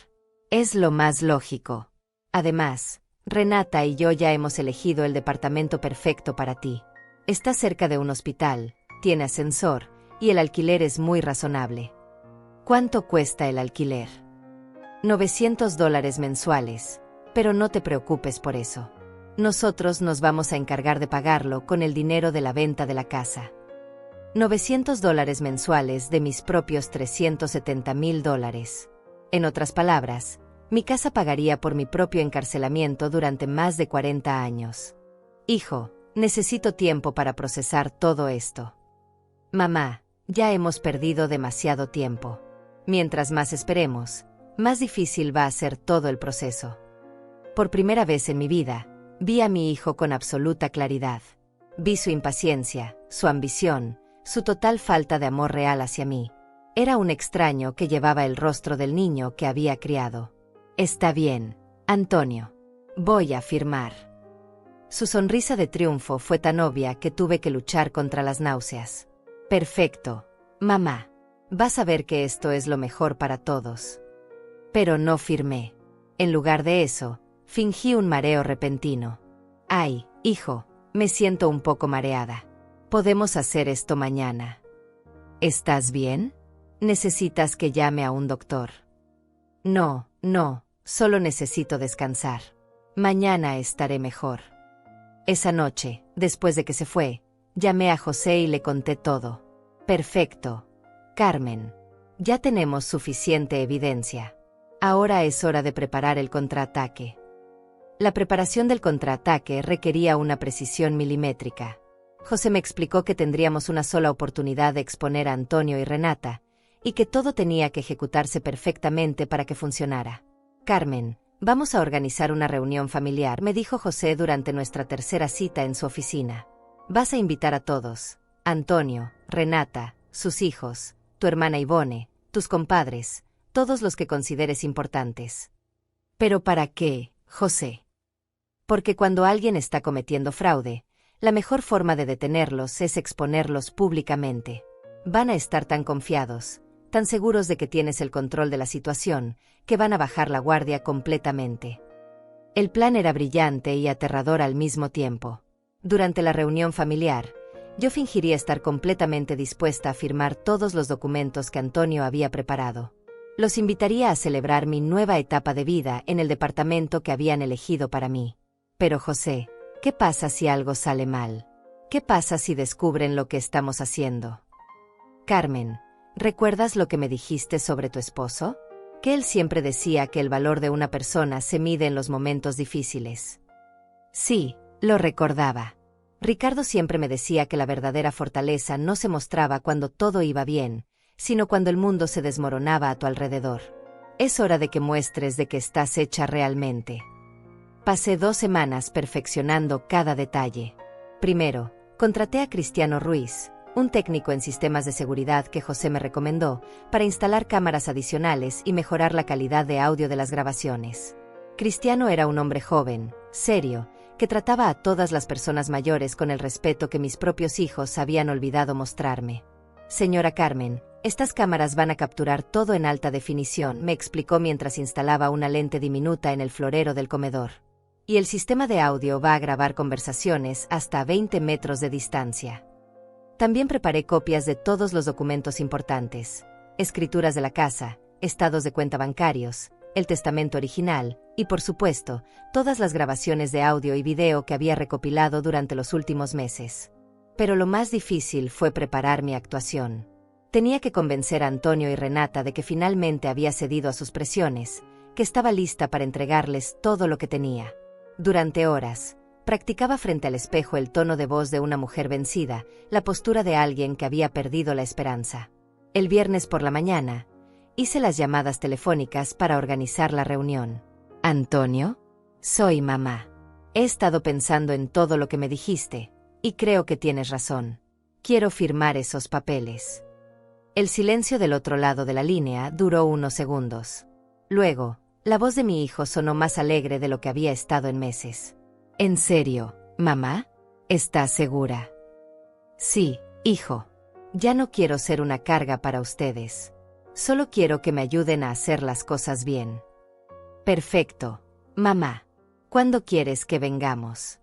Es lo más lógico. Además, Renata y yo ya hemos elegido el departamento perfecto para ti. Está cerca de un hospital, tiene ascensor, y el alquiler es muy razonable. ¿Cuánto cuesta el alquiler? $900 mensuales, pero no te preocupes por eso. Nosotros nos vamos a encargar de pagarlo con el dinero de la venta de la casa. $900 mensuales de mis propios $370,000. En otras palabras, mi casa pagaría por mi propio encarcelamiento durante más de 40 años. Hijo, necesito tiempo para procesar todo esto. Mamá, ya hemos perdido demasiado tiempo. Mientras más esperemos, más difícil va a ser todo el proceso. Por primera vez en mi vida, vi a mi hijo con absoluta claridad. Vi su impaciencia, su ambición, su total falta de amor real hacia mí. Era un extraño que llevaba el rostro del niño que había criado. Está bien, Antonio. Voy a firmar. Su sonrisa de triunfo fue tan obvia que tuve que luchar contra las náuseas. Perfecto, mamá. Vas a ver que esto es lo mejor para todos. Pero no firmé. En lugar de eso, fingí un mareo repentino. Ay, hijo, me siento un poco mareada. Podemos hacer esto mañana. ¿Estás bien? ¿Necesitas que llame a un doctor? No, solo necesito descansar. Mañana estaré mejor. Esa noche, después de que se fue, llamé a José y le conté todo. Perfecto. Carmen, ya tenemos suficiente evidencia. Ahora es hora de preparar el contraataque. La preparación del contraataque requería una precisión milimétrica. José me explicó que tendríamos una sola oportunidad de exponer a Antonio y Renata, y que todo tenía que ejecutarse perfectamente para que funcionara. Carmen, vamos a organizar una reunión familiar, me dijo José durante nuestra tercera cita en su oficina. Vas a invitar a todos: Antonio, Renata, sus hijos, tu hermana Ivone, tus compadres, todos los que consideres importantes. ¿Pero para qué, José? Porque cuando alguien está cometiendo fraude, la mejor forma de detenerlos es exponerlos públicamente. Van a estar tan confiados, tan seguros de que tienes el control de la situación, que van a bajar la guardia completamente. El plan era brillante y aterrador al mismo tiempo. Durante la reunión familiar, yo fingiría estar completamente dispuesta a firmar todos los documentos que Antonio había preparado. Los invitaría a celebrar mi nueva etapa de vida en el departamento que habían elegido para mí. Pero José, ¿qué pasa si algo sale mal? ¿Qué pasa si descubren lo que estamos haciendo? Carmen, ¿recuerdas lo que me dijiste sobre tu esposo? Que él siempre decía que el valor de una persona se mide en los momentos difíciles. Sí, lo recordaba. Ricardo siempre me decía que la verdadera fortaleza no se mostraba cuando todo iba bien, sino cuando el mundo se desmoronaba a tu alrededor. Es hora de que muestres de que estás hecha realmente. Pasé 2 semanas perfeccionando cada detalle. Primero, contraté a Cristiano Ruiz, un técnico en sistemas de seguridad que José me recomendó, para instalar cámaras adicionales y mejorar la calidad de audio de las grabaciones. Cristiano era un hombre joven, serio, que trataba a todas las personas mayores con el respeto que mis propios hijos habían olvidado mostrarme. Señora Carmen, estas cámaras van a capturar todo en alta definición, me explicó mientras instalaba una lente diminuta en el florero del comedor. Y el sistema de audio va a grabar conversaciones hasta 20 metros de distancia. También preparé copias de todos los documentos importantes: escrituras de la casa, estados de cuenta bancarios, el testamento original, y por supuesto, todas las grabaciones de audio y video que había recopilado durante los últimos meses. Pero lo más difícil fue preparar mi actuación. Tenía que convencer a Antonio y Renata de que finalmente había cedido a sus presiones, que estaba lista para entregarles todo lo que tenía. Durante horas, practicaba frente al espejo el tono de voz de una mujer vencida, la postura de alguien que había perdido la esperanza. El viernes por la mañana, hice las llamadas telefónicas para organizar la reunión. Antonio, soy mamá. He estado pensando en todo lo que me dijiste, y creo que tienes razón. Quiero firmar esos papeles. El silencio del otro lado de la línea duró unos segundos. Luego, la voz de mi hijo sonó más alegre de lo que había estado en meses. ¿En serio, mamá? ¿Estás segura? Sí, hijo. Ya no quiero ser una carga para ustedes. Solo quiero que me ayuden a hacer las cosas bien. Perfecto, mamá. ¿Cuándo quieres que vengamos?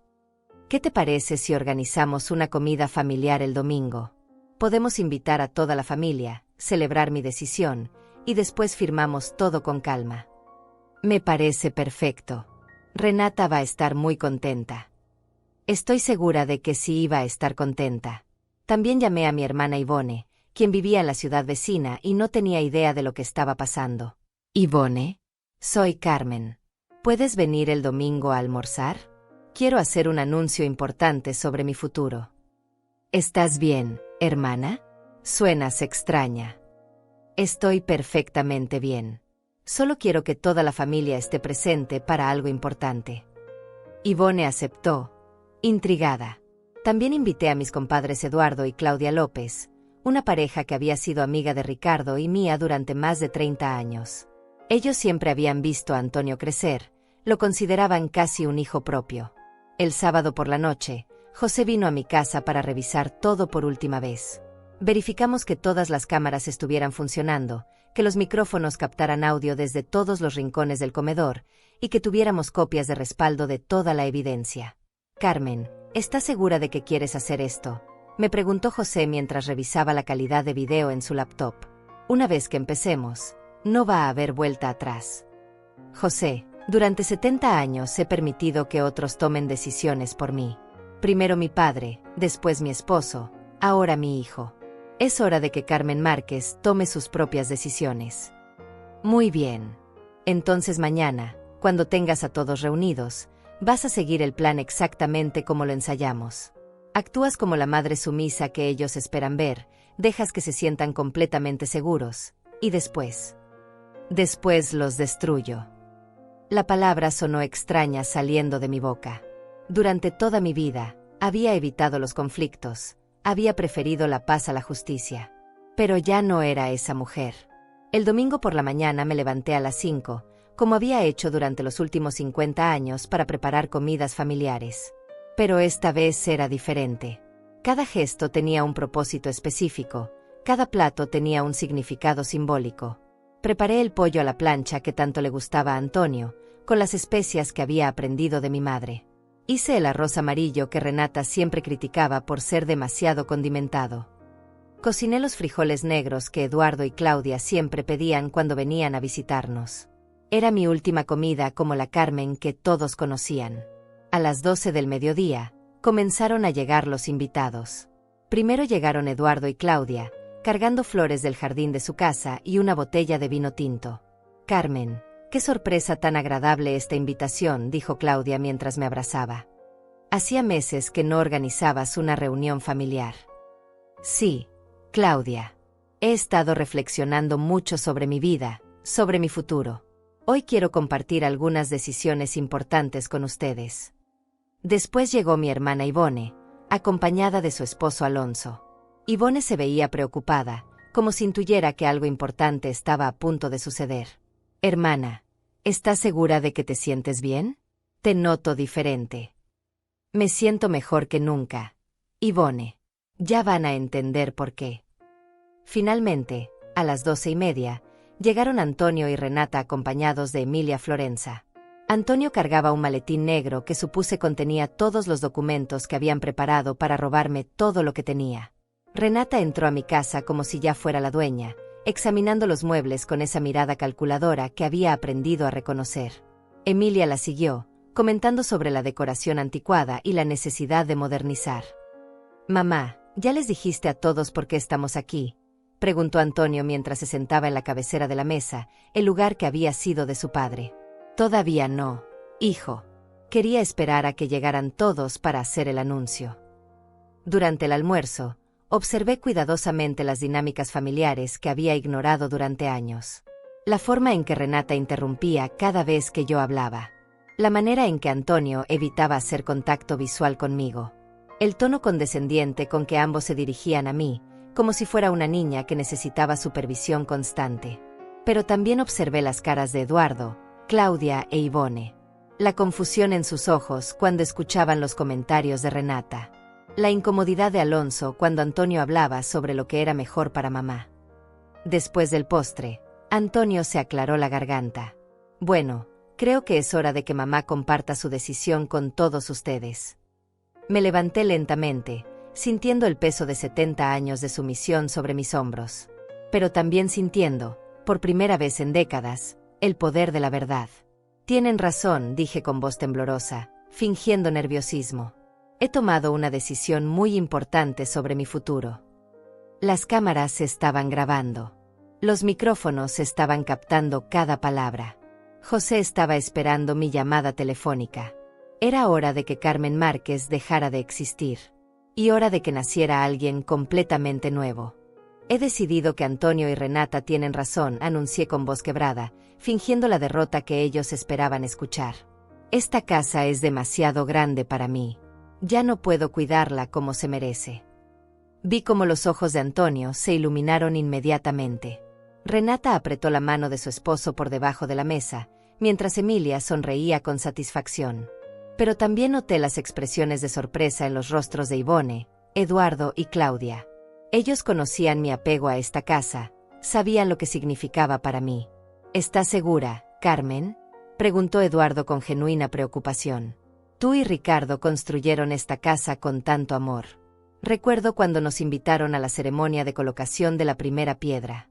¿Qué te parece si organizamos una comida familiar el domingo? Podemos invitar a toda la familia, celebrar mi decisión, y después firmamos todo con calma. Me parece perfecto. Renata va a estar muy contenta. Estoy segura de que sí iba a estar contenta. También llamé a mi hermana Ivone, quien vivía en la ciudad vecina y no tenía idea de lo que estaba pasando. Ivone, soy Carmen. ¿Puedes venir el domingo a almorzar? Quiero hacer un anuncio importante sobre mi futuro. ¿Estás bien, hermana? Suenas extraña. Estoy perfectamente bien. Solo quiero que toda la familia esté presente para algo importante. Ivone aceptó, intrigada. También invité a mis compadres Eduardo y Claudia López, una pareja que había sido amiga de Ricardo y mía durante más de 30 años. Ellos siempre habían visto a Antonio crecer, lo consideraban casi un hijo propio. El sábado por la noche, José vino a mi casa para revisar todo por última vez. Verificamos que todas las cámaras estuvieran funcionando, que los micrófonos captaran audio desde todos los rincones del comedor y que tuviéramos copias de respaldo de toda la evidencia. Carmen, ¿estás segura de que quieres hacer esto?, me preguntó José mientras revisaba la calidad de video en su laptop. Una vez que empecemos, no va a haber vuelta atrás. José, durante 70 años he permitido que otros tomen decisiones por mí. Primero mi padre, después mi esposo, ahora mi hijo. Es hora de que Carmen Márquez tome sus propias decisiones. Muy bien. Entonces mañana, cuando tengas a todos reunidos, vas a seguir el plan exactamente como lo ensayamos. Actúas como la madre sumisa que ellos esperan ver, dejas que se sientan completamente seguros, y después los destruyo. La palabra sonó extraña saliendo de mi boca. Durante toda mi vida, había evitado los conflictos, había preferido la paz a la justicia. Pero ya no era esa mujer. El domingo por la mañana me levanté a las 5, como había hecho durante los últimos 50 años para preparar comidas familiares. Pero esta vez era diferente. Cada gesto tenía un propósito específico, cada plato tenía un significado simbólico. Preparé el pollo a la plancha que tanto le gustaba a Antonio, con las especias que había aprendido de mi madre. Hice el arroz amarillo que Renata siempre criticaba por ser demasiado condimentado. Cociné los frijoles negros que Eduardo y Claudia siempre pedían cuando venían a visitarnos. Era mi última comida como la Carmen que todos conocían. A las 12 del mediodía, comenzaron a llegar los invitados. Primero llegaron Eduardo y Claudia, cargando flores del jardín de su casa y una botella de vino tinto. Carmen, qué sorpresa tan agradable esta invitación, dijo Claudia mientras me abrazaba. Hacía meses que no organizabas una reunión familiar. Sí, Claudia. He estado reflexionando mucho sobre mi vida, sobre mi futuro. Hoy quiero compartir algunas decisiones importantes con ustedes. Después llegó mi hermana Ivone, acompañada de su esposo Alonso. Ivone se veía preocupada, como si intuyera que algo importante estaba a punto de suceder. Hermana, ¿estás segura de que te sientes bien? Te noto diferente. Me siento mejor que nunca. Ivone, ya van a entender por qué. Finalmente, a las 12:30, llegaron Antonio y Renata acompañados de Emilia Florenza. Antonio cargaba un maletín negro que supuse contenía todos los documentos que habían preparado para robarme todo lo que tenía. Renata entró a mi casa como si ya fuera la dueña, examinando los muebles con esa mirada calculadora que había aprendido a reconocer. Emilia la siguió, comentando sobre la decoración anticuada y la necesidad de modernizar. «Mamá, ¿ya les dijiste a todos por qué estamos aquí?», preguntó Antonio mientras se sentaba en la cabecera de la mesa, el lugar que había sido de su padre. «Todavía no, hijo. Quería esperar a que llegaran todos para hacer el anuncio». Durante el almuerzo, observé cuidadosamente las dinámicas familiares que había ignorado durante años. La forma en que Renata interrumpía cada vez que yo hablaba. La manera en que Antonio evitaba hacer contacto visual conmigo. El tono condescendiente con que ambos se dirigían a mí, como si fuera una niña que necesitaba supervisión constante. Pero también observé las caras de Eduardo, Claudia e Ivone. La confusión en sus ojos cuando escuchaban los comentarios de Renata. La incomodidad de Alonso cuando Antonio hablaba sobre lo que era mejor para mamá. Después del postre, Antonio se aclaró la garganta. «Bueno, creo que es hora de que mamá comparta su decisión con todos ustedes». Me levanté lentamente, sintiendo el peso de 70 años de sumisión sobre mis hombros. Pero también sintiendo, por primera vez en décadas, el poder de la verdad. «Tienen razón», dije con voz temblorosa, fingiendo nerviosismo. «He tomado una decisión muy importante sobre mi futuro». Las cámaras se estaban grabando. Los micrófonos estaban captando cada palabra. José estaba esperando mi llamada telefónica. Era hora de que Carmen Márquez dejara de existir. Y hora de que naciera alguien completamente nuevo. «He decidido que Antonio y Renata tienen razón», anuncié con voz quebrada, fingiendo la derrota que ellos esperaban escuchar. «Esta casa es demasiado grande para mí. Ya no puedo cuidarla como se merece». Vi cómo los ojos de Antonio se iluminaron inmediatamente. Renata apretó la mano de su esposo por debajo de la mesa, mientras Emilia sonreía con satisfacción. Pero también noté las expresiones de sorpresa en los rostros de Ivone, Eduardo y Claudia. Ellos conocían mi apego a esta casa, sabían lo que significaba para mí. ¿Estás segura, Carmen?, preguntó Eduardo con genuina preocupación. Tú y Ricardo construyeron esta casa con tanto amor. Recuerdo cuando nos invitaron a la ceremonia de colocación de la primera piedra.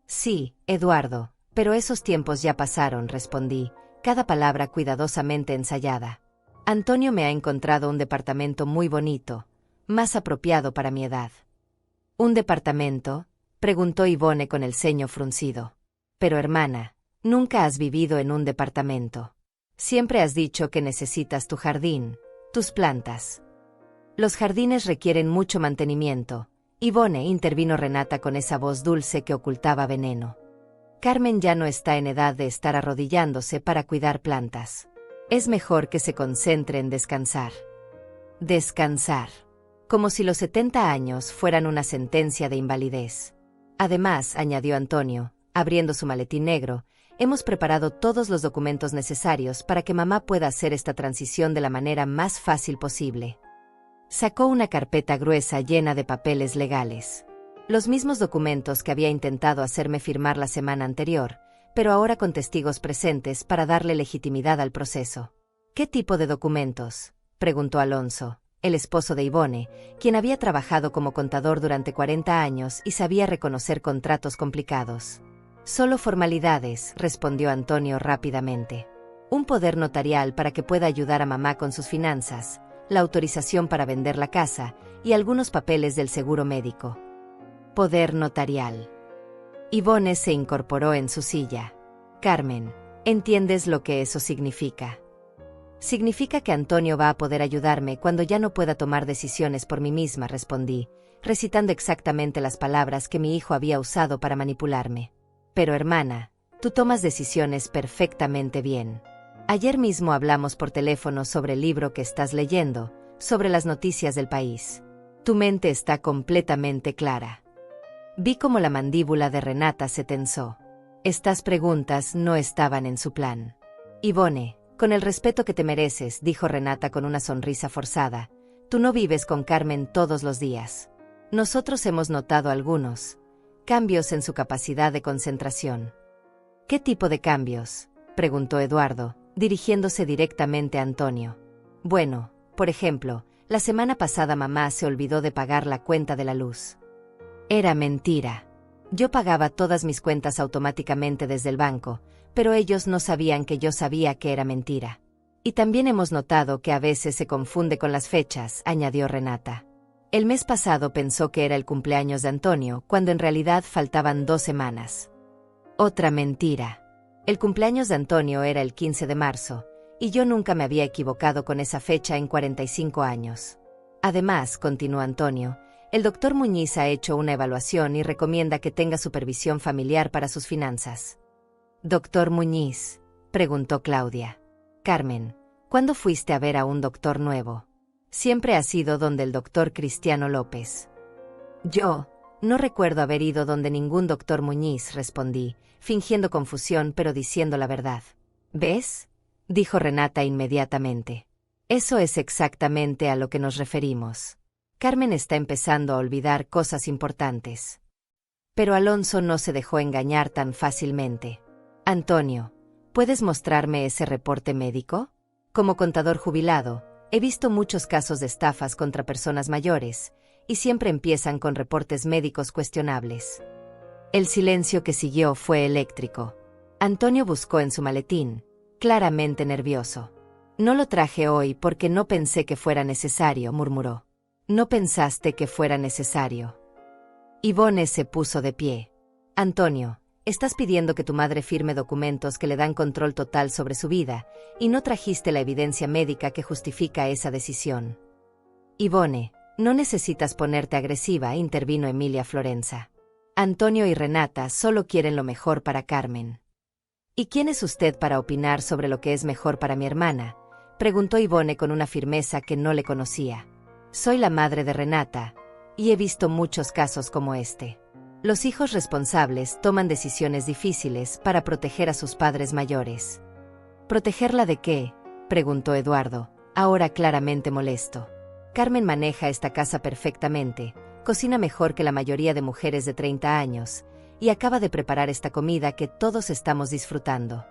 Sí, Eduardo, pero esos tiempos ya pasaron, respondí, cada palabra cuidadosamente ensayada. Antonio me ha encontrado un departamento muy bonito, más apropiado para mi edad. ¿Un departamento?, preguntó Ivone con el ceño fruncido. Pero hermana, nunca has vivido en un departamento. Siempre has dicho que necesitas tu jardín, tus plantas. Los jardines requieren mucho mantenimiento. Ivone, intervino Renata con esa voz dulce que ocultaba veneno. Carmen ya no está en edad de estar arrodillándose para cuidar plantas. Es mejor que se concentre en descansar. Descansar. Como si los 70 años fueran una sentencia de invalidez. Además, añadió Antonio, abriendo su maletín negro, hemos preparado todos los documentos necesarios para que mamá pueda hacer esta transición de la manera más fácil posible. Sacó una carpeta gruesa llena de papeles legales. Los mismos documentos que había intentado hacerme firmar la semana anterior, pero ahora con testigos presentes para darle legitimidad al proceso. ¿Qué tipo de documentos?, preguntó Alonso, el esposo de Ivone, quien había trabajado como contador durante 40 años y sabía reconocer contratos complicados. Solo formalidades, respondió Antonio rápidamente. Un poder notarial para que pueda ayudar a mamá con sus finanzas, la autorización para vender la casa y algunos papeles del seguro médico. Poder notarial. Ivone se incorporó en su silla. Carmen, ¿entiendes lo que eso significa? Significa que Antonio va a poder ayudarme cuando ya no pueda tomar decisiones por mí misma, respondí, recitando exactamente las palabras que mi hijo había usado para manipularme. Pero hermana, tú tomas decisiones perfectamente bien. Ayer mismo hablamos por teléfono sobre el libro que estás leyendo, sobre las noticias del país. Tu mente está completamente clara. Vi cómo la mandíbula de Renata se tensó. Estas preguntas no estaban en su plan. Ivone, con el respeto que te mereces, dijo Renata con una sonrisa forzada, tú no vives con Carmen todos los días. Nosotros hemos notado algunos cambios en su capacidad de concentración. ¿Qué tipo de cambios?, preguntó Eduardo, dirigiéndose directamente a Antonio. Bueno, por ejemplo, la semana pasada mamá se olvidó de pagar la cuenta de la luz. Era mentira. Yo pagaba todas mis cuentas automáticamente desde el banco, pero ellos no sabían que yo sabía que era mentira. Y también hemos notado que a veces se confunde con las fechas, añadió Renata. El mes pasado pensó que era el cumpleaños de Antonio, cuando en realidad faltaban 2 semanas. Otra mentira. El cumpleaños de Antonio era el 15 de marzo, y yo nunca me había equivocado con esa fecha en 45 años. Además, continuó Antonio, el doctor Muñiz ha hecho una evaluación y recomienda que tenga supervisión familiar para sus finanzas. ¿Doctor Muñiz?, preguntó Claudia. Carmen, ¿cuándo fuiste a ver a un doctor nuevo? Siempre has ido donde el doctor Cristiano López. Yo no recuerdo haber ido donde ningún doctor Muñiz, respondí, fingiendo confusión pero diciendo la verdad. ¿Ves?, dijo Renata inmediatamente. Eso es exactamente a lo que nos referimos. Carmen está empezando a olvidar cosas importantes. Pero Alonso no se dejó engañar tan fácilmente. Antonio, ¿puedes mostrarme ese reporte médico? Como contador jubilado, he visto muchos casos de estafas contra personas mayores, y siempre empiezan con reportes médicos cuestionables. El silencio que siguió fue eléctrico. Antonio buscó en su maletín, claramente nervioso. No lo traje hoy porque no pensé que fuera necesario, murmuró. No pensaste que fuera necesario. Ivone se puso de pie. Antonio, estás pidiendo que tu madre firme documentos que le dan control total sobre su vida, y no trajiste la evidencia médica que justifica esa decisión. Ivone, no necesitas ponerte agresiva, intervino Emilia Florenza. Antonio y Renata solo quieren lo mejor para Carmen. ¿Y quién es usted para opinar sobre lo que es mejor para mi hermana?, preguntó Ivone con una firmeza que no le conocía. Soy la madre de Renata, Y he visto muchos casos como este. Los hijos responsables toman decisiones difíciles para proteger a sus padres mayores. ¿Protegerla de qué?, preguntó Eduardo, ahora claramente molesto. Carmen maneja esta casa perfectamente, cocina mejor que la mayoría de mujeres de 30 años, y acaba de preparar esta comida que todos estamos disfrutando.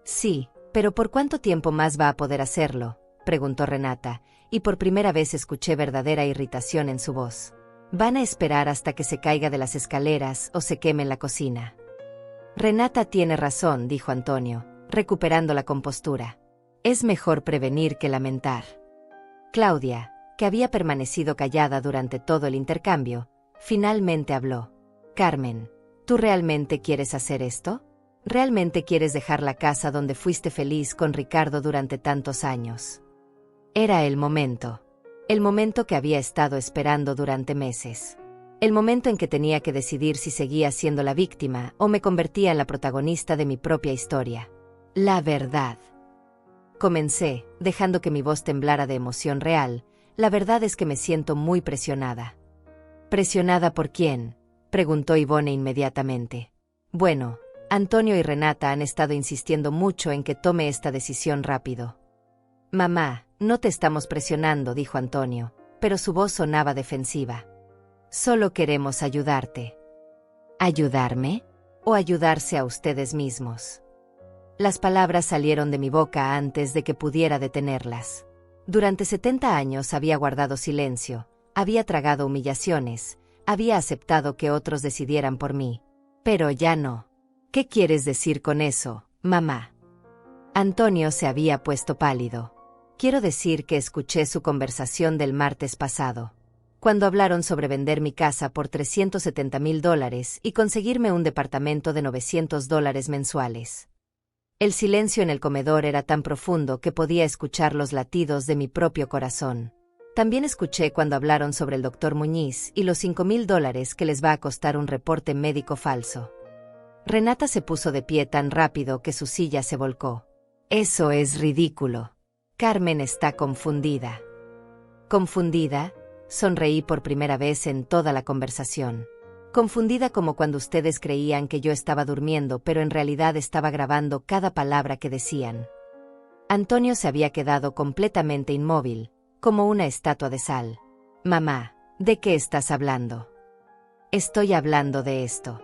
Sí, pero ¿por cuánto tiempo más va a poder hacerlo?, preguntó Renata, y por primera vez escuché verdadera irritación en su voz. ¿Van a esperar hasta que se caiga de las escaleras o se queme en la cocina? Renata tiene razón, dijo Antonio, recuperando la compostura. Es mejor prevenir que lamentar. Claudia, que había permanecido callada durante todo el intercambio, finalmente habló. Carmen, ¿tú realmente quieres hacer esto? ¿Realmente quieres dejar la casa donde fuiste feliz con Ricardo durante tantos años? Era el momento que había estado esperando durante meses. El momento en que tenía que decidir si seguía siendo la víctima o me convertía en la protagonista de mi propia historia. La verdad. Comencé, dejando que mi voz temblara de emoción real. La verdad es que me siento muy presionada. ¿Presionada por quién?, preguntó Ivone inmediatamente. Bueno, Antonio y Renata han estado insistiendo mucho en que tome esta decisión rápido. Mamá, no te estamos presionando, dijo Antonio, pero su voz sonaba defensiva. Solo queremos ayudarte. ¿Ayudarme? ¿O ayudarse a ustedes mismos? Las palabras salieron de mi boca antes de que pudiera detenerlas. Durante 70 años había guardado silencio, había tragado humillaciones, había aceptado que otros decidieran por mí. Pero ya no. ¿Qué quieres decir con eso, mamá? Antonio se había puesto pálido. Quiero decir que escuché su conversación del martes pasado, cuando hablaron sobre vender mi casa por $370,000 y conseguirme un departamento de $900 mensuales. El silencio en el comedor era tan profundo que podía escuchar los latidos de mi propio corazón. También escuché cuando hablaron sobre el doctor Muñiz y los $5,000 que les va a costar un reporte médico falso. Renata se puso de pie tan rápido que su silla se volcó. Eso es ridículo. Carmen está confundida. ¿Confundida? Sonreí por primera vez en toda la conversación. Confundida como cuando ustedes creían que yo estaba durmiendo, pero en realidad estaba grabando cada palabra que decían. Antonio se había quedado completamente inmóvil, como una estatua de sal. Mamá, ¿de qué estás hablando? Estoy hablando de esto.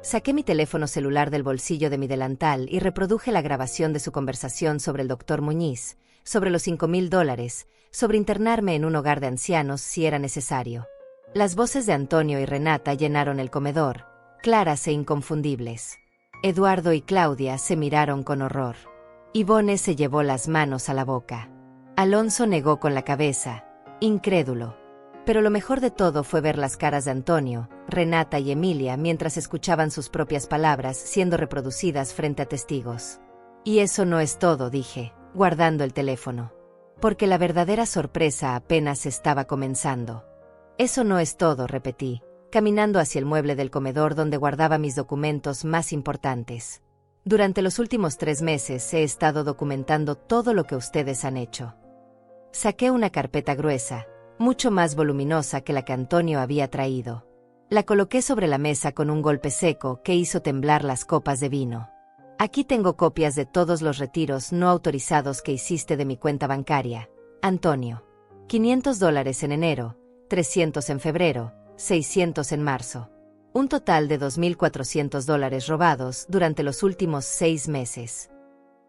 Saqué mi teléfono celular del bolsillo de mi delantal y reproduje la grabación de su conversación sobre el doctor Muñiz, sobre los $5,000, sobre internarme en un hogar de ancianos si era necesario. Las voces de Antonio y Renata llenaron el comedor, claras e inconfundibles. Eduardo y Claudia se miraron con horror. Ivone se llevó las manos a la boca. Alonso negó con la cabeza, incrédulo. Pero lo mejor de todo fue ver las caras de Antonio, Renata y Emilia mientras escuchaban sus propias palabras siendo reproducidas frente a testigos. Y eso no es todo, dije, guardando el teléfono. Porque la verdadera sorpresa apenas estaba comenzando. Eso no es todo, repetí, caminando hacia el mueble del comedor donde guardaba mis documentos más importantes. Durante los últimos 3 meses he estado documentando todo lo que ustedes han hecho. Saqué una carpeta gruesa, mucho más voluminosa que la que Antonio había traído. La coloqué sobre la mesa con un golpe seco que hizo temblar las copas de vino. Aquí tengo copias de todos los retiros no autorizados que hiciste de mi cuenta bancaria, Antonio. $500 en enero, 300 en febrero, 600 en marzo. Un total de $2,400 robados durante los últimos 6 meses.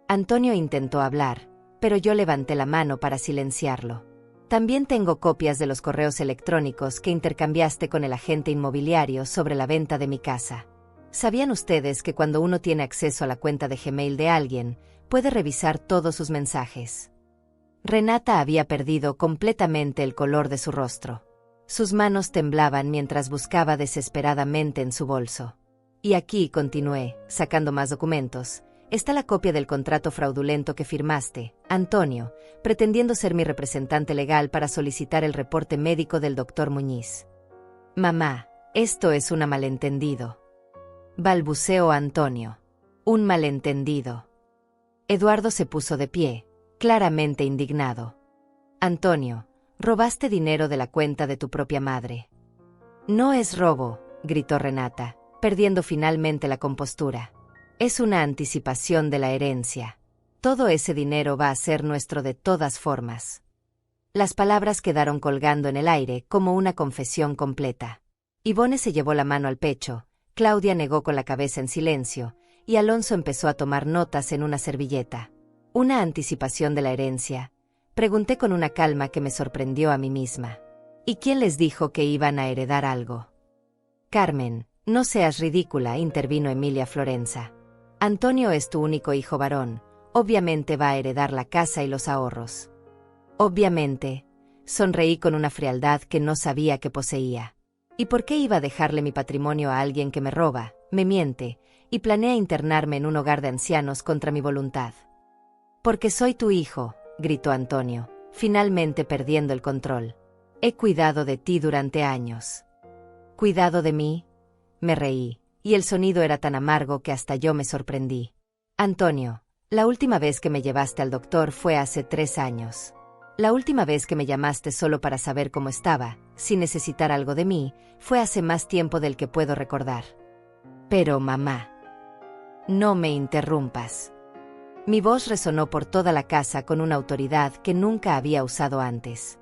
Antonio intentó hablar, pero yo levanté la mano para silenciarlo. También tengo copias de los correos electrónicos que intercambiaste con el agente inmobiliario sobre la venta de mi casa. ¿Sabían ustedes que cuando uno tiene acceso a la cuenta de Gmail de alguien, puede revisar todos sus mensajes? Renata había perdido completamente el color de su rostro. Sus manos temblaban mientras buscaba desesperadamente en su bolso. Y aquí, continué, sacando más documentos, está la copia del contrato fraudulento que firmaste, Antonio, pretendiendo ser mi representante legal para solicitar el reporte médico del doctor Muñiz. Mamá, esto es un malentendido. Balbuceó Antonio. Un malentendido. Eduardo se puso de pie, claramente indignado. Antonio, Robaste dinero de la cuenta de tu propia madre. No es robo, gritó Renata, perdiendo finalmente la compostura. Es una anticipación de la herencia. Todo ese dinero va a ser nuestro de todas formas. Las palabras quedaron colgando en el aire como una confesión completa. Yvonne se llevó la mano al pecho, Claudia negó con la cabeza en silencio, y Alonso empezó a tomar notas en una servilleta. ¿Una anticipación de la herencia? Pregunté con una calma que me sorprendió a mí misma. ¿Y quién les dijo que iban a heredar algo? Carmen, no seas ridícula, intervino Emilia Florenza. Antonio es tu único hijo varón, obviamente va a heredar la casa y los ahorros. Obviamente, sonreí con una frialdad que no sabía que poseía. ¿Y por qué iba a dejarle mi patrimonio a alguien que me roba, me miente, y planea internarme en un hogar de ancianos contra mi voluntad? Porque soy tu hijo, gritó Antonio, finalmente perdiendo el control. He cuidado de ti durante años. ¿Cuidado de mí? Me reí, y el sonido era tan amargo que hasta yo me sorprendí. Antonio, la última vez que me llevaste al doctor fue hace 3 años. La última vez que me llamaste solo para saber cómo estaba, sin necesitar algo de mí, fue hace más tiempo del que puedo recordar. Pero mamá, no me interrumpas. Mi voz resonó por toda la casa con una autoridad que nunca había usado antes.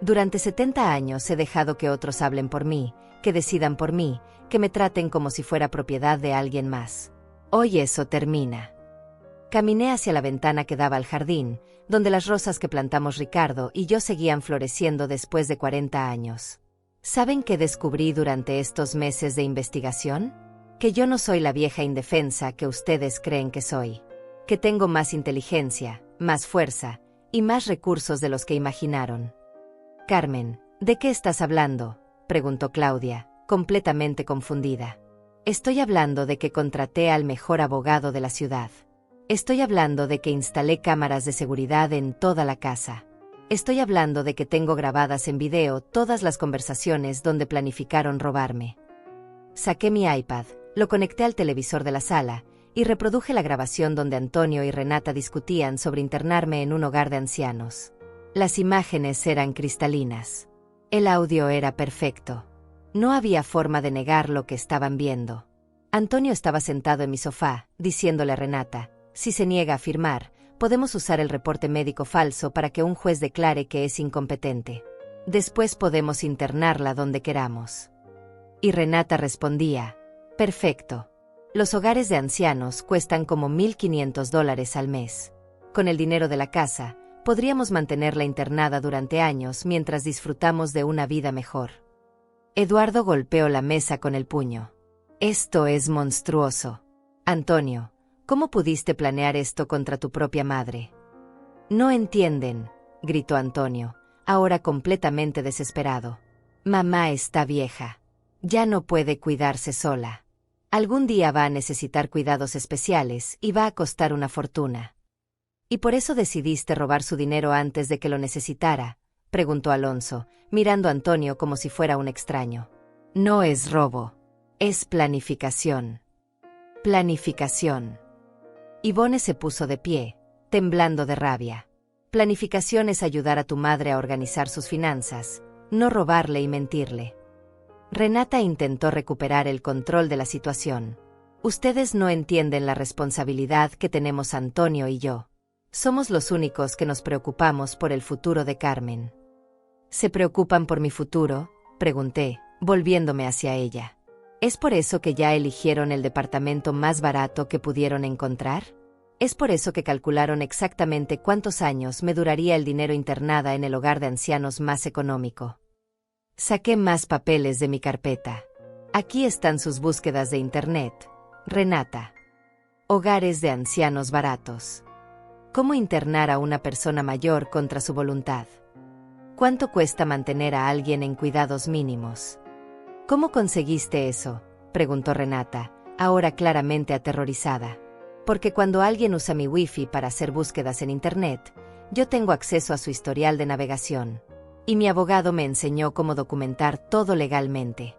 Durante 70 años he dejado que otros hablen por mí, que decidan por mí, que me traten como si fuera propiedad de alguien más. Hoy eso termina. Caminé hacia la ventana que daba al jardín, donde las rosas que plantamos Ricardo y yo seguían floreciendo después de 40 años. ¿Saben qué descubrí durante estos meses de investigación? Que yo no soy la vieja indefensa que ustedes creen que soy. Que tengo más inteligencia, más fuerza, y más recursos de los que imaginaron. Carmen, ¿de qué estás hablando?, preguntó Claudia, completamente confundida. Estoy hablando de que contraté al mejor abogado de la ciudad. Estoy hablando de que instalé cámaras de seguridad en toda la casa. Estoy hablando de que tengo grabadas en video todas las conversaciones donde planificaron robarme. Saqué mi iPad, lo conecté al televisor de la sala, y reproduje la grabación donde Antonio y Renata discutían sobre internarme en un hogar de ancianos. Las imágenes eran cristalinas. El audio era perfecto. No había forma de negar lo que estaban viendo. Antonio estaba sentado en mi sofá, diciéndole a Renata, si se niega a firmar, podemos usar el reporte médico falso para que un juez declare que es incompetente. Después podemos internarla donde queramos. Y Renata respondía, perfecto. Los hogares de ancianos cuestan como $1,500 al mes. Con el dinero de la casa, podríamos mantenerla internada durante años mientras disfrutamos de una vida mejor. Eduardo golpeó la mesa con el puño. Esto es monstruoso. Antonio, ¿cómo pudiste planear esto contra tu propia madre? No entienden, gritó Antonio, ahora completamente desesperado. Mamá está vieja. Ya no puede cuidarse sola. Algún día va a necesitar cuidados especiales y va a costar una fortuna. ¿Y por eso decidiste robar su dinero antes de que lo necesitara?, preguntó Alonso, mirando a Antonio como si fuera un extraño. No es robo. Es planificación. Planificación. Yvonne se puso de pie, temblando de rabia. Planificación es ayudar a tu madre a organizar sus finanzas, no robarle y mentirle. Renata intentó recuperar el control de la situación. Ustedes no entienden la responsabilidad que tenemos Antonio y yo. Somos los únicos que nos preocupamos por el futuro de Carmen. ¿Se preocupan por mi futuro?, pregunté, volviéndome hacia ella. ¿Es por eso que ya eligieron el departamento más barato que pudieron encontrar? ¿Es por eso que calcularon exactamente cuántos años me duraría el dinero internada en el hogar de ancianos más económico? Saqué más papeles de mi carpeta. Aquí están sus búsquedas de internet, Renata. Hogares de ancianos baratos. ¿Cómo internar a una persona mayor contra su voluntad? ¿Cuánto cuesta mantener a alguien en cuidados mínimos? ¿Cómo conseguiste eso?, preguntó Renata, ahora claramente aterrorizada. Porque cuando alguien usa mi wifi para hacer búsquedas en internet, yo tengo acceso a su historial de navegación. Y mi abogado me enseñó cómo documentar todo legalmente.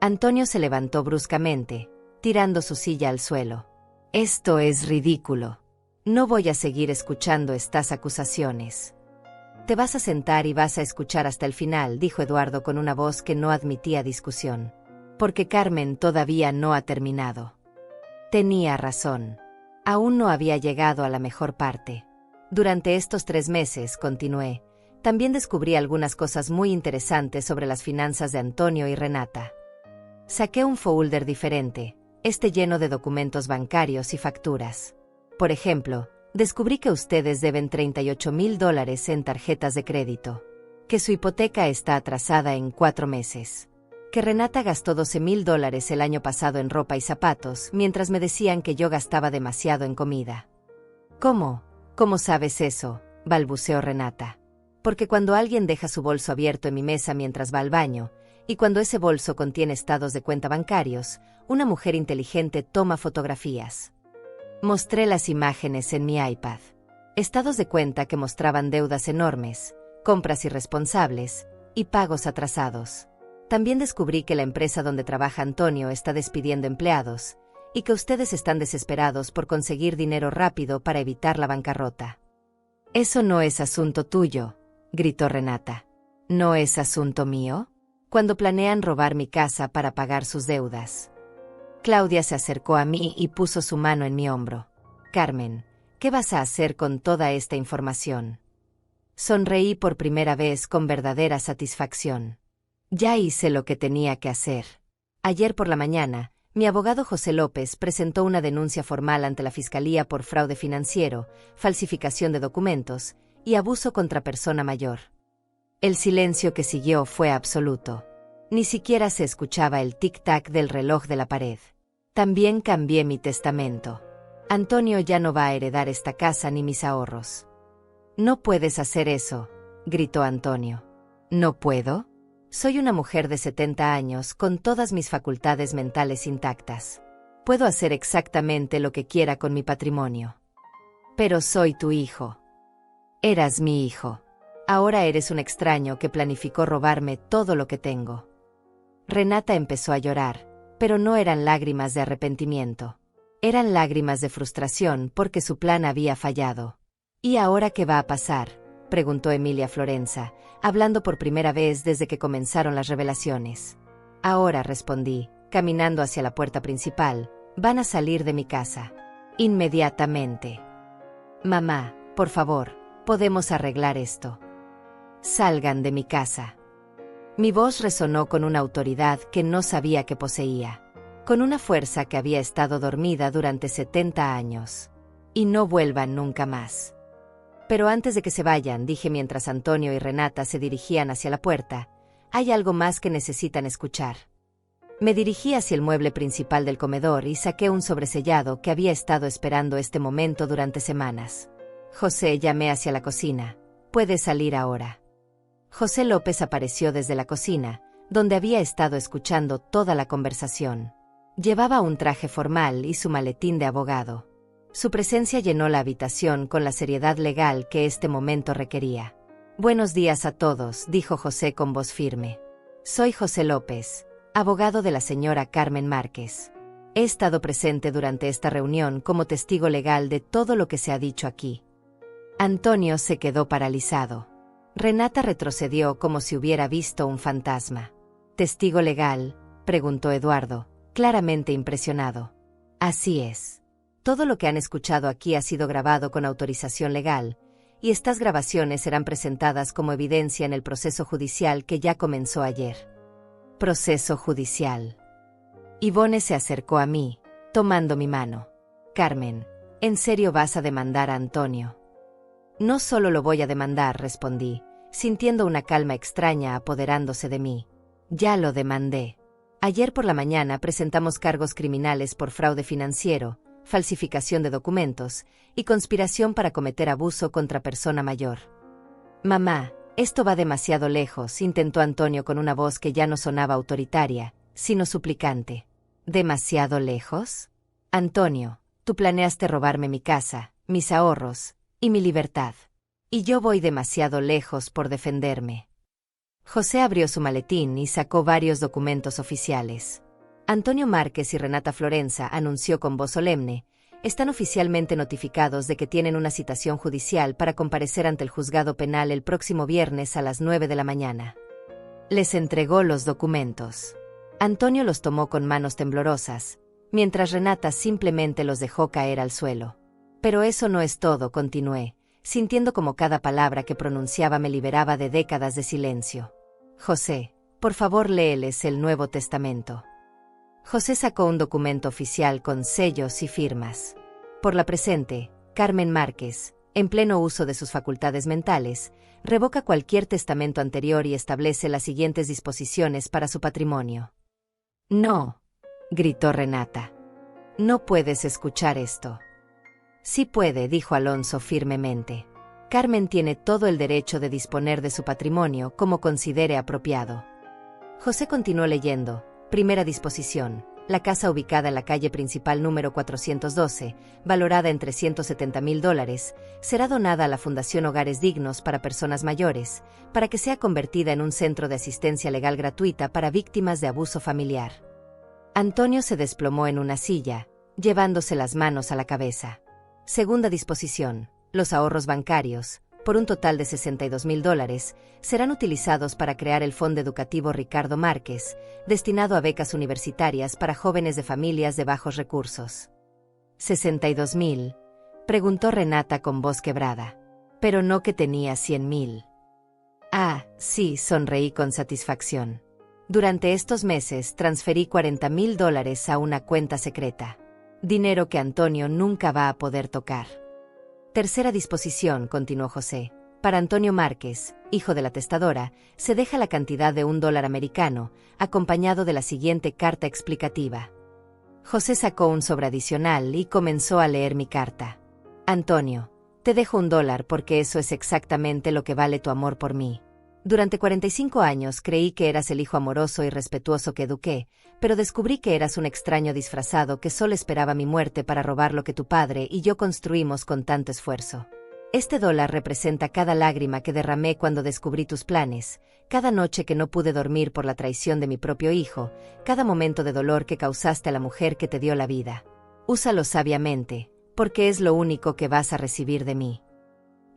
Antonio se levantó bruscamente, tirando su silla al suelo. Esto es ridículo. No voy a seguir escuchando estas acusaciones. Te vas a sentar y vas a escuchar hasta el final, dijo Eduardo con una voz que no admitía discusión. Porque Carmen todavía no ha terminado. Tenía razón. Aún no había llegado a la mejor parte. Durante estos 3 meses, continué, también descubrí algunas cosas muy interesantes sobre las finanzas de Antonio y Renata. Saqué un folder diferente, lleno de documentos bancarios y facturas. Por ejemplo, descubrí que ustedes deben $38,000 en tarjetas de crédito, que su hipoteca está atrasada en 4 meses, que Renata gastó $12,000 el año pasado en ropa y zapatos, mientras me decían que yo gastaba demasiado en comida. ¿Cómo? ¿Cómo sabes eso?, balbuceó Renata. Porque cuando alguien deja su bolso abierto en mi mesa mientras va al baño, y cuando ese bolso contiene estados de cuenta bancarios, una mujer inteligente toma fotografías. Mostré las imágenes en mi iPad. Estados de cuenta que mostraban deudas enormes, compras irresponsables y pagos atrasados. También descubrí que la empresa donde trabaja Antonio está despidiendo empleados, y que ustedes están desesperados por conseguir dinero rápido para evitar la bancarrota. Eso no es asunto tuyo, gritó Renata. ¿No es asunto mío? Cuando planean robar mi casa para pagar sus deudas. Claudia se acercó a mí y puso su mano en mi hombro. Carmen, ¿qué vas a hacer con toda esta información? Sonreí por primera vez con verdadera satisfacción. Ya hice lo que tenía que hacer. Ayer por la mañana, mi abogado José López presentó una denuncia formal ante la Fiscalía por fraude financiero, falsificación de documentos y abuso contra persona mayor. El silencio que siguió fue absoluto. Ni siquiera se escuchaba el tic-tac del reloj de la pared. También cambié mi testamento. Antonio ya no va a heredar esta casa ni mis ahorros. No puedes hacer eso, gritó Antonio. ¿No puedo? Soy una mujer de 70 años con todas mis facultades mentales intactas. Puedo hacer exactamente lo que quiera con mi patrimonio. Pero soy tu hijo. Eras mi hijo. Ahora eres un extraño que planificó robarme todo lo que tengo. Renata empezó a llorar, pero no eran lágrimas de arrepentimiento. Eran lágrimas de frustración porque su plan había fallado. ¿Y ahora qué va a pasar?, preguntó Emilia Florenza, hablando por primera vez desde que comenzaron las revelaciones. Ahora, respondí, caminando hacia la puerta principal, van a salir de mi casa. Inmediatamente. Mamá, por favor, podemos arreglar esto. Salgan de mi casa. Mi voz resonó con una autoridad que no sabía que poseía, con una fuerza que había estado dormida durante 70 años. Y no vuelvan nunca más. Pero antes de que se vayan, dije mientras Antonio y Renata se dirigían hacia la puerta, hay algo más que necesitan escuchar. Me dirigí hacia el mueble principal del comedor y saqué un sobresellado que había estado esperando este momento durante semanas. José, llamé hacia la cocina. Puedes salir ahora. José López apareció desde la cocina, donde había estado escuchando toda la conversación. Llevaba un traje formal y su maletín de abogado. Su presencia llenó la habitación con la seriedad legal que este momento requería. Buenos días a todos, dijo José con voz firme. Soy José López, abogado de la señora Carmen Márquez. He estado presente durante esta reunión como testigo legal de todo lo que se ha dicho aquí. Antonio se quedó paralizado. Renata retrocedió como si hubiera visto un fantasma. ¿Testigo legal?, preguntó Eduardo, claramente impresionado. Así es. Todo lo que han escuchado aquí ha sido grabado con autorización legal, y estas grabaciones serán presentadas como evidencia en el proceso judicial que ya comenzó ayer. Proceso judicial. Ivone se acercó a mí, tomando mi mano. Carmen, ¿en serio vas a demandar a Antonio? No solo lo voy a demandar, respondí, sintiendo una calma extraña apoderándose de mí. Ya lo demandé. Ayer por la mañana presentamos cargos criminales por fraude financiero, falsificación de documentos y conspiración para cometer abuso contra persona mayor. Mamá, esto va demasiado lejos, intentó Antonio con una voz que ya no sonaba autoritaria, sino suplicante. ¿Demasiado lejos? Antonio, tú planeaste robarme mi casa, mis ahorros y mi libertad. Y yo voy demasiado lejos por defenderme. José abrió su maletín y sacó varios documentos oficiales. Antonio Márquez y Renata Florenza, anunció con voz solemne, están oficialmente notificados de que tienen una citación judicial para comparecer ante el juzgado penal el próximo viernes a las 9 de la mañana. Les entregó los documentos. Antonio los tomó con manos temblorosas, mientras Renata simplemente los dejó caer al suelo. Pero eso no es todo, continué, sintiendo como cada palabra que pronunciaba me liberaba de décadas de silencio. José, por favor léeles el Nuevo Testamento. José sacó un documento oficial con sellos y firmas. Por la presente, Carmen Márquez, en pleno uso de sus facultades mentales, revoca cualquier testamento anterior y establece las siguientes disposiciones para su patrimonio. No, gritó Renata. No puedes escuchar esto. Sí puede, dijo Alonso firmemente. Carmen tiene todo el derecho de disponer de su patrimonio como considere apropiado. José continuó leyendo. Primera disposición. La casa ubicada en la calle principal número 412, valorada en $370,000, será donada a la Fundación Hogares Dignos para Personas Mayores, para que sea convertida en un centro de asistencia legal gratuita para víctimas de abuso familiar. Antonio se desplomó en una silla, llevándose las manos a la cabeza. Segunda disposición. Los ahorros bancarios, por un total de $62,000, serán utilizados para crear el Fondo Educativo Ricardo Márquez, destinado a becas universitarias para jóvenes de familias de bajos recursos. ¿62,000? Preguntó Renata con voz quebrada. Pero no que tenía 100,000. Ah, sí, sonreí con satisfacción. Durante estos meses transferí $40,000 a una cuenta secreta. Dinero que Antonio nunca va a poder tocar. Tercera disposición, continuó José. Para Antonio Márquez, hijo de la testadora, se deja la cantidad de $1 americano, acompañado de la siguiente carta explicativa. José sacó un sobre adicional y comenzó a leer mi carta. Antonio, te dejo $1 porque eso es exactamente lo que vale tu amor por mí. Durante 45 años creí que eras el hijo amoroso y respetuoso que eduqué, pero descubrí que eras un extraño disfrazado que solo esperaba mi muerte para robar lo que tu padre y yo construimos con tanto esfuerzo. Este $1 representa cada lágrima que derramé cuando descubrí tus planes, cada noche que no pude dormir por la traición de mi propio hijo, cada momento de dolor que causaste a la mujer que te dio la vida. Úsalo sabiamente, porque es lo único que vas a recibir de mí.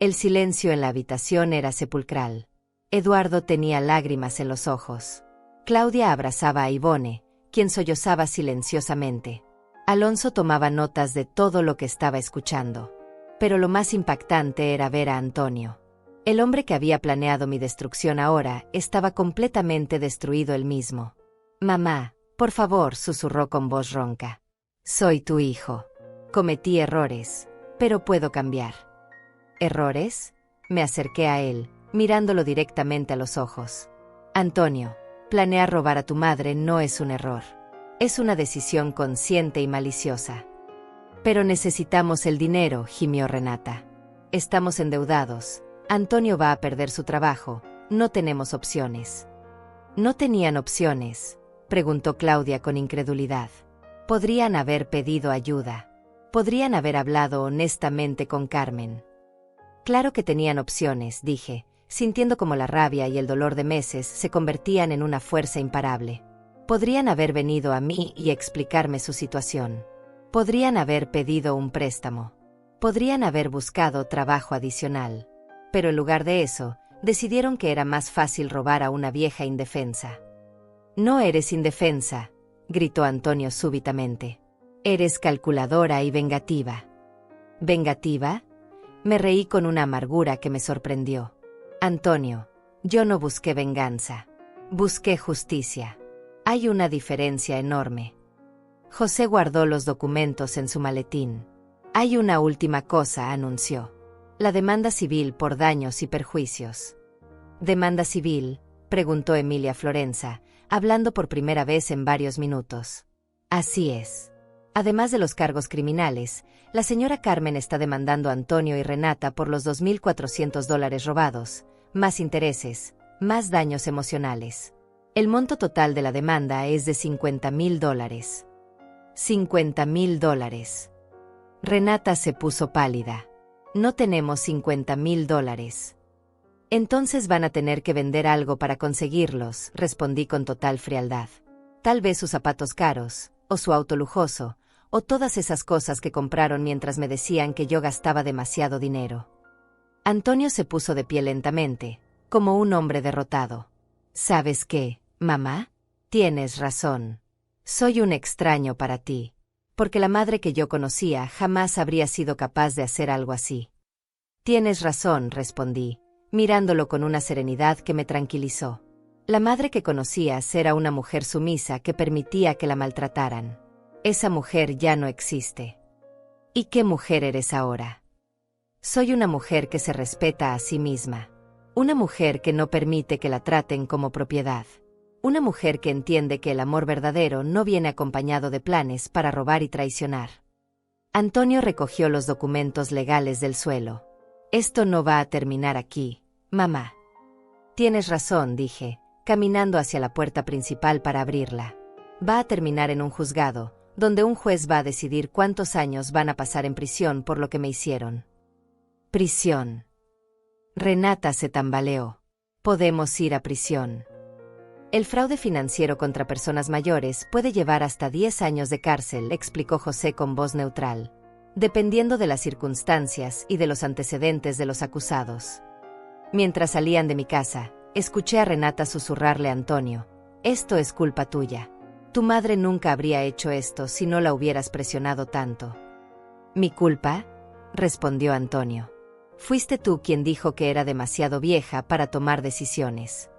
El silencio en la habitación era sepulcral. Eduardo tenía lágrimas en los ojos. Claudia abrazaba a Ivone, quien sollozaba silenciosamente. Alonso tomaba notas de todo lo que estaba escuchando. Pero lo más impactante era ver a Antonio. El hombre que había planeado mi destrucción ahora estaba completamente destruido él mismo. Mamá, por favor, susurró con voz ronca. Soy tu hijo. Cometí errores, pero puedo cambiar. ¿Errores? Me acerqué a él, mirándolo directamente a los ojos. Antonio, planear robar a tu madre no es un error. Es una decisión consciente y maliciosa. Pero necesitamos el dinero, gimió Renata. Estamos endeudados. Antonio va a perder su trabajo. No tenemos opciones. ¿No tenían opciones?, preguntó Claudia con incredulidad. Podrían haber pedido ayuda. Podrían haber hablado honestamente con Carmen. Claro que tenían opciones, dije, sintiendo como la rabia y el dolor de meses se convertían en una fuerza imparable. Podrían haber venido a mí y explicarme su situación. Podrían haber pedido un préstamo. Podrían haber buscado trabajo adicional. Pero en lugar de eso, decidieron que era más fácil robar a una vieja indefensa. No eres indefensa, gritó Antonio súbitamente. Eres calculadora y vengativa. ¿Vengativa? Me reí con una amargura que me sorprendió. Antonio, yo no busqué venganza. Busqué justicia. Hay una diferencia enorme. José guardó los documentos en su maletín. Hay una última cosa, anunció. La demanda civil por daños y perjuicios. ¿Demanda civil?, preguntó Emilia Florenza, hablando por primera vez en varios minutos. Así es. Además de los cargos criminales, la señora Carmen está demandando a Antonio y Renata por los $2,400 robados, más intereses, más daños emocionales. El monto total de la demanda es de $50,000. $50,000. Renata se puso pálida. No tenemos $50,000. Entonces van a tener que vender algo para conseguirlos, respondí con total frialdad. Tal vez sus zapatos caros, o su auto lujoso, o todas esas cosas que compraron mientras me decían que yo gastaba demasiado dinero. Antonio se puso de pie lentamente, como un hombre derrotado. ¿Sabes qué, mamá? Tienes razón. Soy un extraño para ti. Porque la madre que yo conocía jamás habría sido capaz de hacer algo así. Tienes razón, respondí, mirándolo con una serenidad que me tranquilizó. La madre que conocías era una mujer sumisa que permitía que la maltrataran. Esa mujer ya no existe. ¿Y qué mujer eres ahora? Soy una mujer que se respeta a sí misma. Una mujer que no permite que la traten como propiedad. Una mujer que entiende que el amor verdadero no viene acompañado de planes para robar y traicionar. Antonio recogió los documentos legales del suelo. Esto no va a terminar aquí, mamá. Tienes razón, dije, caminando hacia la puerta principal para abrirla. Va a terminar en un juzgado, donde un juez va a decidir cuántos años van a pasar en prisión por lo que me hicieron. Prisión. Renata se tambaleó. Podemos ir a prisión. El fraude financiero contra personas mayores puede llevar hasta 10 años de cárcel, explicó José con voz neutral, dependiendo de las circunstancias y de los antecedentes de los acusados. Mientras salían de mi casa, escuché a Renata susurrarle a Antonio: esto es culpa tuya. Tu madre nunca habría hecho esto si no la hubieras presionado tanto. ¿Mi culpa?, respondió Antonio. Fuiste tú quien dijo que era demasiado vieja para tomar decisiones.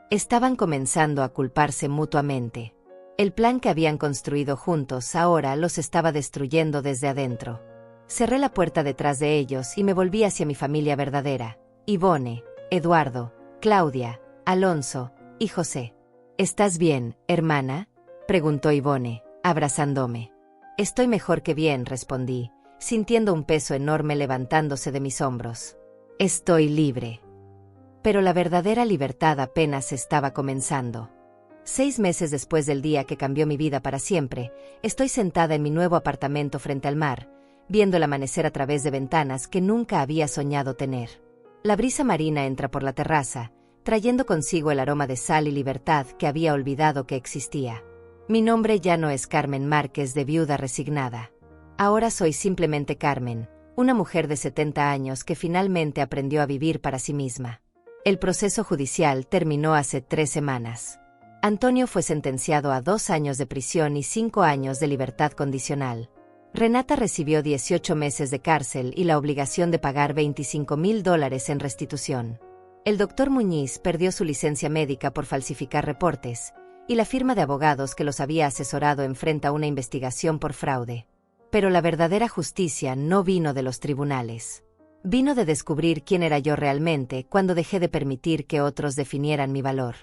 Estaban comenzando a culparse mutuamente. El plan que habían construido juntos ahora los estaba destruyendo desde adentro. Cerré la puerta detrás de ellos y me volví hacia mi familia verdadera: Ivone, Eduardo, Claudia, Alonso y José. ¿Estás bien, hermana?, preguntó Ivone, abrazándome. Estoy mejor que bien, respondí, sintiendo un peso enorme levantándose de mis hombros. Estoy libre. Pero la verdadera libertad apenas estaba comenzando. 6 meses después del día que cambió mi vida para siempre, estoy sentada en mi nuevo apartamento frente al mar, viendo el amanecer a través de ventanas que nunca había soñado tener. La brisa marina entra por la terraza, trayendo consigo el aroma de sal y libertad que había olvidado que existía. Mi nombre ya no es Carmen Márquez de viuda resignada. Ahora soy simplemente Carmen, una mujer de 70 años que finalmente aprendió a vivir para sí misma. El proceso judicial terminó hace 3 semanas. Antonio fue sentenciado a 2 años de prisión y 5 años de libertad condicional. Renata recibió 18 meses de cárcel y la obligación de pagar $25,000 en restitución. El doctor Muñiz perdió su licencia médica por falsificar reportes, y la firma de abogados que los había asesorado enfrenta una investigación por fraude. Pero la verdadera justicia no vino de los tribunales. Vino de descubrir quién era yo realmente cuando dejé de permitir que otros definieran mi valor.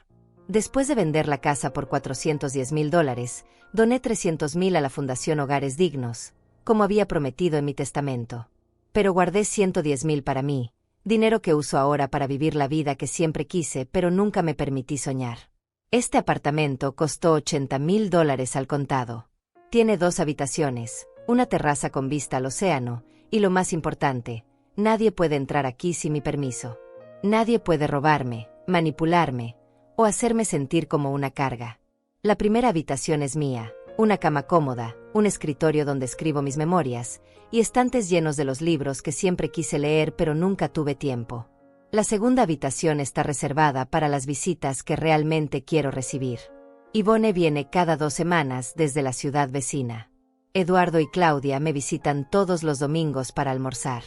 Después de vender la casa por $410,000, doné $300,000 a la Fundación Hogares Dignos, como había prometido en mi testamento. Pero guardé $110,000 para mí, dinero que uso ahora para vivir la vida que siempre quise pero nunca me permití soñar. Este apartamento costó $80,000 al contado. Tiene 2 habitaciones, una terraza con vista al océano, y lo más importante, nadie puede entrar aquí sin mi permiso. Nadie puede robarme, manipularme, o hacerme sentir como una carga. La primera habitación es mía, una cama cómoda, un escritorio donde escribo mis memorias, y estantes llenos de los libros que siempre quise leer pero nunca tuve tiempo. La segunda habitación está reservada para las visitas que realmente quiero recibir. Ivone viene cada 2 semanas desde la ciudad vecina. Eduardo y Claudia me visitan todos los domingos para almorzar.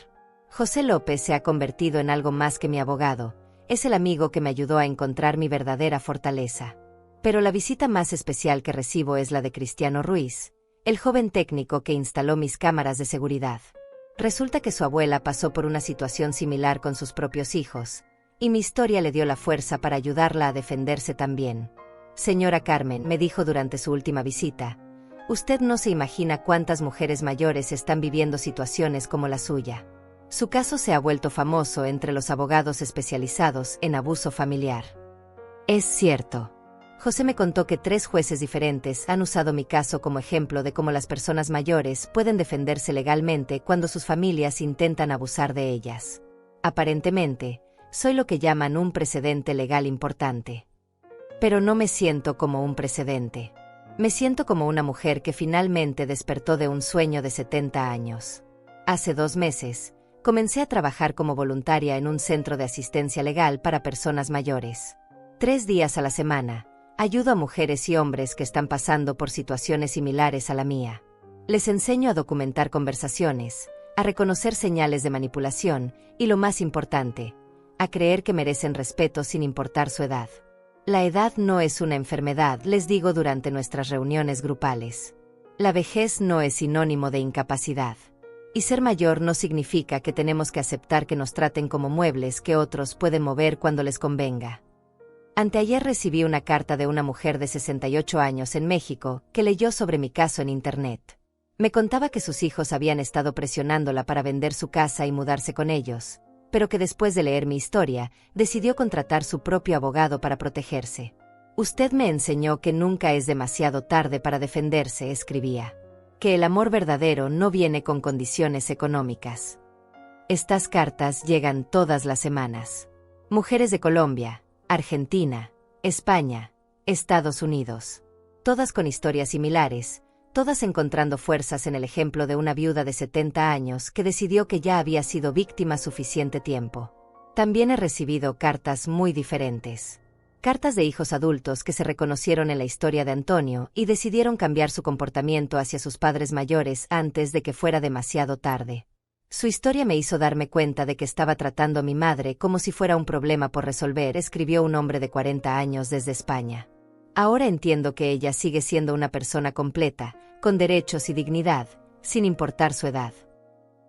José López se ha convertido en algo más que mi abogado. Es el amigo que me ayudó a encontrar mi verdadera fortaleza. Pero la visita más especial que recibo es la de Cristiano Ruiz, el joven técnico que instaló mis cámaras de seguridad. Resulta que su abuela pasó por una situación similar con sus propios hijos, y mi historia le dio la fuerza para ayudarla a defenderse también. Señora Carmen, me dijo durante su última visita, usted no se imagina cuántas mujeres mayores están viviendo situaciones como la suya. Su caso se ha vuelto famoso entre los abogados especializados en abuso familiar. Es cierto. José me contó que 3 jueces diferentes han usado mi caso como ejemplo de cómo las personas mayores pueden defenderse legalmente cuando sus familias intentan abusar de ellas. Aparentemente, soy lo que llaman un precedente legal importante. Pero no me siento como un precedente. Me siento como una mujer que finalmente despertó de un sueño de 70 años. Hace 2 meses, comencé a trabajar como voluntaria en un centro de asistencia legal para personas mayores. 3 días a la semana, ayudo a mujeres y hombres que están pasando por situaciones similares a la mía. Les enseño a documentar conversaciones, a reconocer señales de manipulación y, lo más importante, a creer que merecen respeto sin importar su edad. La edad no es una enfermedad, les digo durante nuestras reuniones grupales. La vejez no es sinónimo de incapacidad. Y ser mayor no significa que tenemos que aceptar que nos traten como muebles que otros pueden mover cuando les convenga. Anteayer recibí una carta de una mujer de 68 años en México que leyó sobre mi caso en Internet. Me contaba que sus hijos habían estado presionándola para vender su casa y mudarse con ellos, pero que después de leer mi historia, decidió contratar su propio abogado para protegerse. Usted me enseñó que nunca es demasiado tarde para defenderse, escribía. Que el amor verdadero no viene con condiciones económicas. Estas cartas llegan todas las semanas. Mujeres de Colombia, Argentina, España, Estados Unidos. Todas con historias similares, todas encontrando fuerzas en el ejemplo de una viuda de 70 años que decidió que ya había sido víctima suficiente tiempo. También he recibido cartas muy diferentes. Cartas de hijos adultos que se reconocieron en la historia de Antonio y decidieron cambiar su comportamiento hacia sus padres mayores antes de que fuera demasiado tarde. Su historia me hizo darme cuenta de que estaba tratando a mi madre como si fuera un problema por resolver, escribió un hombre de 40 años desde España. Ahora entiendo que ella sigue siendo una persona completa, con derechos y dignidad, sin importar su edad.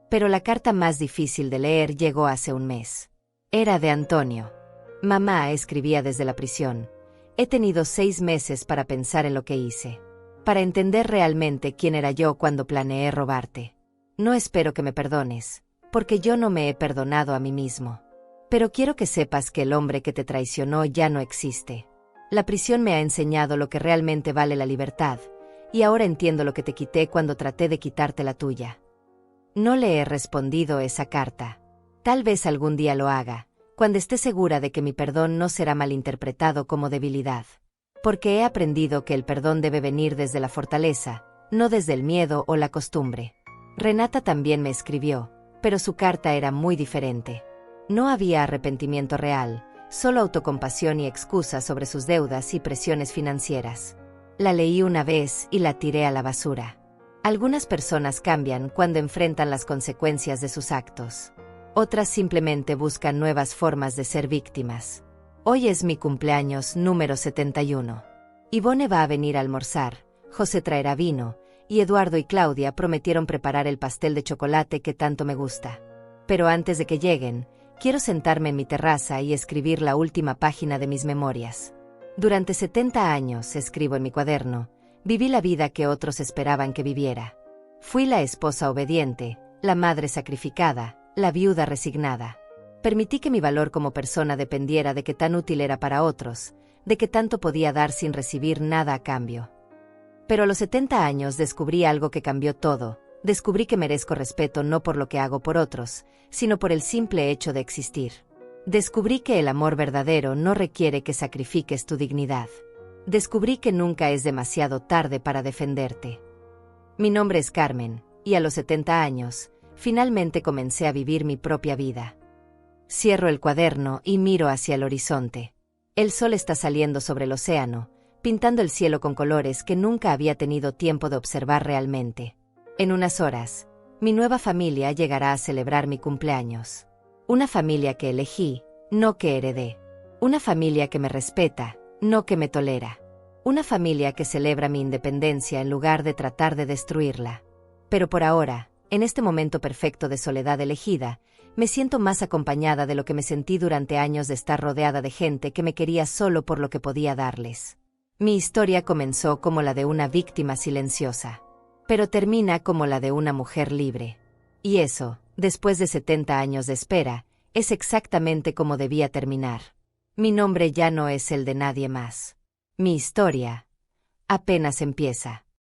Pero la carta más difícil de leer llegó hace un mes. Era de Antonio. Mamá, escribía desde la prisión, he tenido 6 meses para pensar en lo que hice. Para entender realmente quién era yo cuando planeé robarte. No espero que me perdones, porque yo no me he perdonado a mí mismo. Pero quiero que sepas que el hombre que te traicionó ya no existe. La prisión me ha enseñado lo que realmente vale la libertad, y ahora entiendo lo que te quité cuando traté de quitarte la tuya. No le he respondido esa carta. Tal vez algún día lo haga, cuando esté segura de que mi perdón no será malinterpretado como debilidad. Porque he aprendido que el perdón debe venir desde la fortaleza, no desde el miedo o la costumbre. Renata también me escribió, pero su carta era muy diferente. No había arrepentimiento real, solo autocompasión y excusas sobre sus deudas y presiones financieras. La leí una vez y la tiré a la basura. Algunas personas cambian cuando enfrentan las consecuencias de sus actos. Otras simplemente buscan nuevas formas de ser víctimas. Hoy es mi cumpleaños número 71. Ivone va a venir a almorzar, José traerá vino, y Eduardo y Claudia prometieron preparar el pastel de chocolate que tanto me gusta. Pero antes de que lleguen, quiero sentarme en mi terraza y escribir la última página de mis memorias. Durante 70 años, escribo en mi cuaderno, viví la vida que otros esperaban que viviera. Fui la esposa obediente, la madre sacrificada, la viuda resignada. Permití que mi valor como persona dependiera de qué tan útil era para otros, de qué tanto podía dar sin recibir nada a cambio. Pero a los 70 años descubrí algo que cambió todo. Descubrí que merezco respeto no por lo que hago por otros, sino por el simple hecho de existir. Descubrí que el amor verdadero no requiere que sacrifiques tu dignidad. Descubrí que nunca es demasiado tarde para defenderte. Mi nombre es Carmen, y a los 70 años, finalmente comencé a vivir mi propia vida. Cierro el cuaderno y miro hacia el horizonte. El sol está saliendo sobre el océano, pintando el cielo con colores que nunca había tenido tiempo de observar realmente. En unas horas, mi nueva familia llegará a celebrar mi cumpleaños. Una familia que elegí, no que heredé. Una familia que me respeta, no que me tolera. Una familia que celebra mi independencia en lugar de tratar de destruirla. Pero por ahora, en este momento perfecto de soledad elegida, me siento más acompañada de lo que me sentí durante años de estar rodeada de gente que me quería solo por lo que podía darles. Mi historia comenzó como la de una víctima silenciosa, pero termina como la de una mujer libre. Y eso, después de 70 años de espera, es exactamente como debía terminar. Mi nombre ya no es el de nadie más. Mi historia apenas empieza.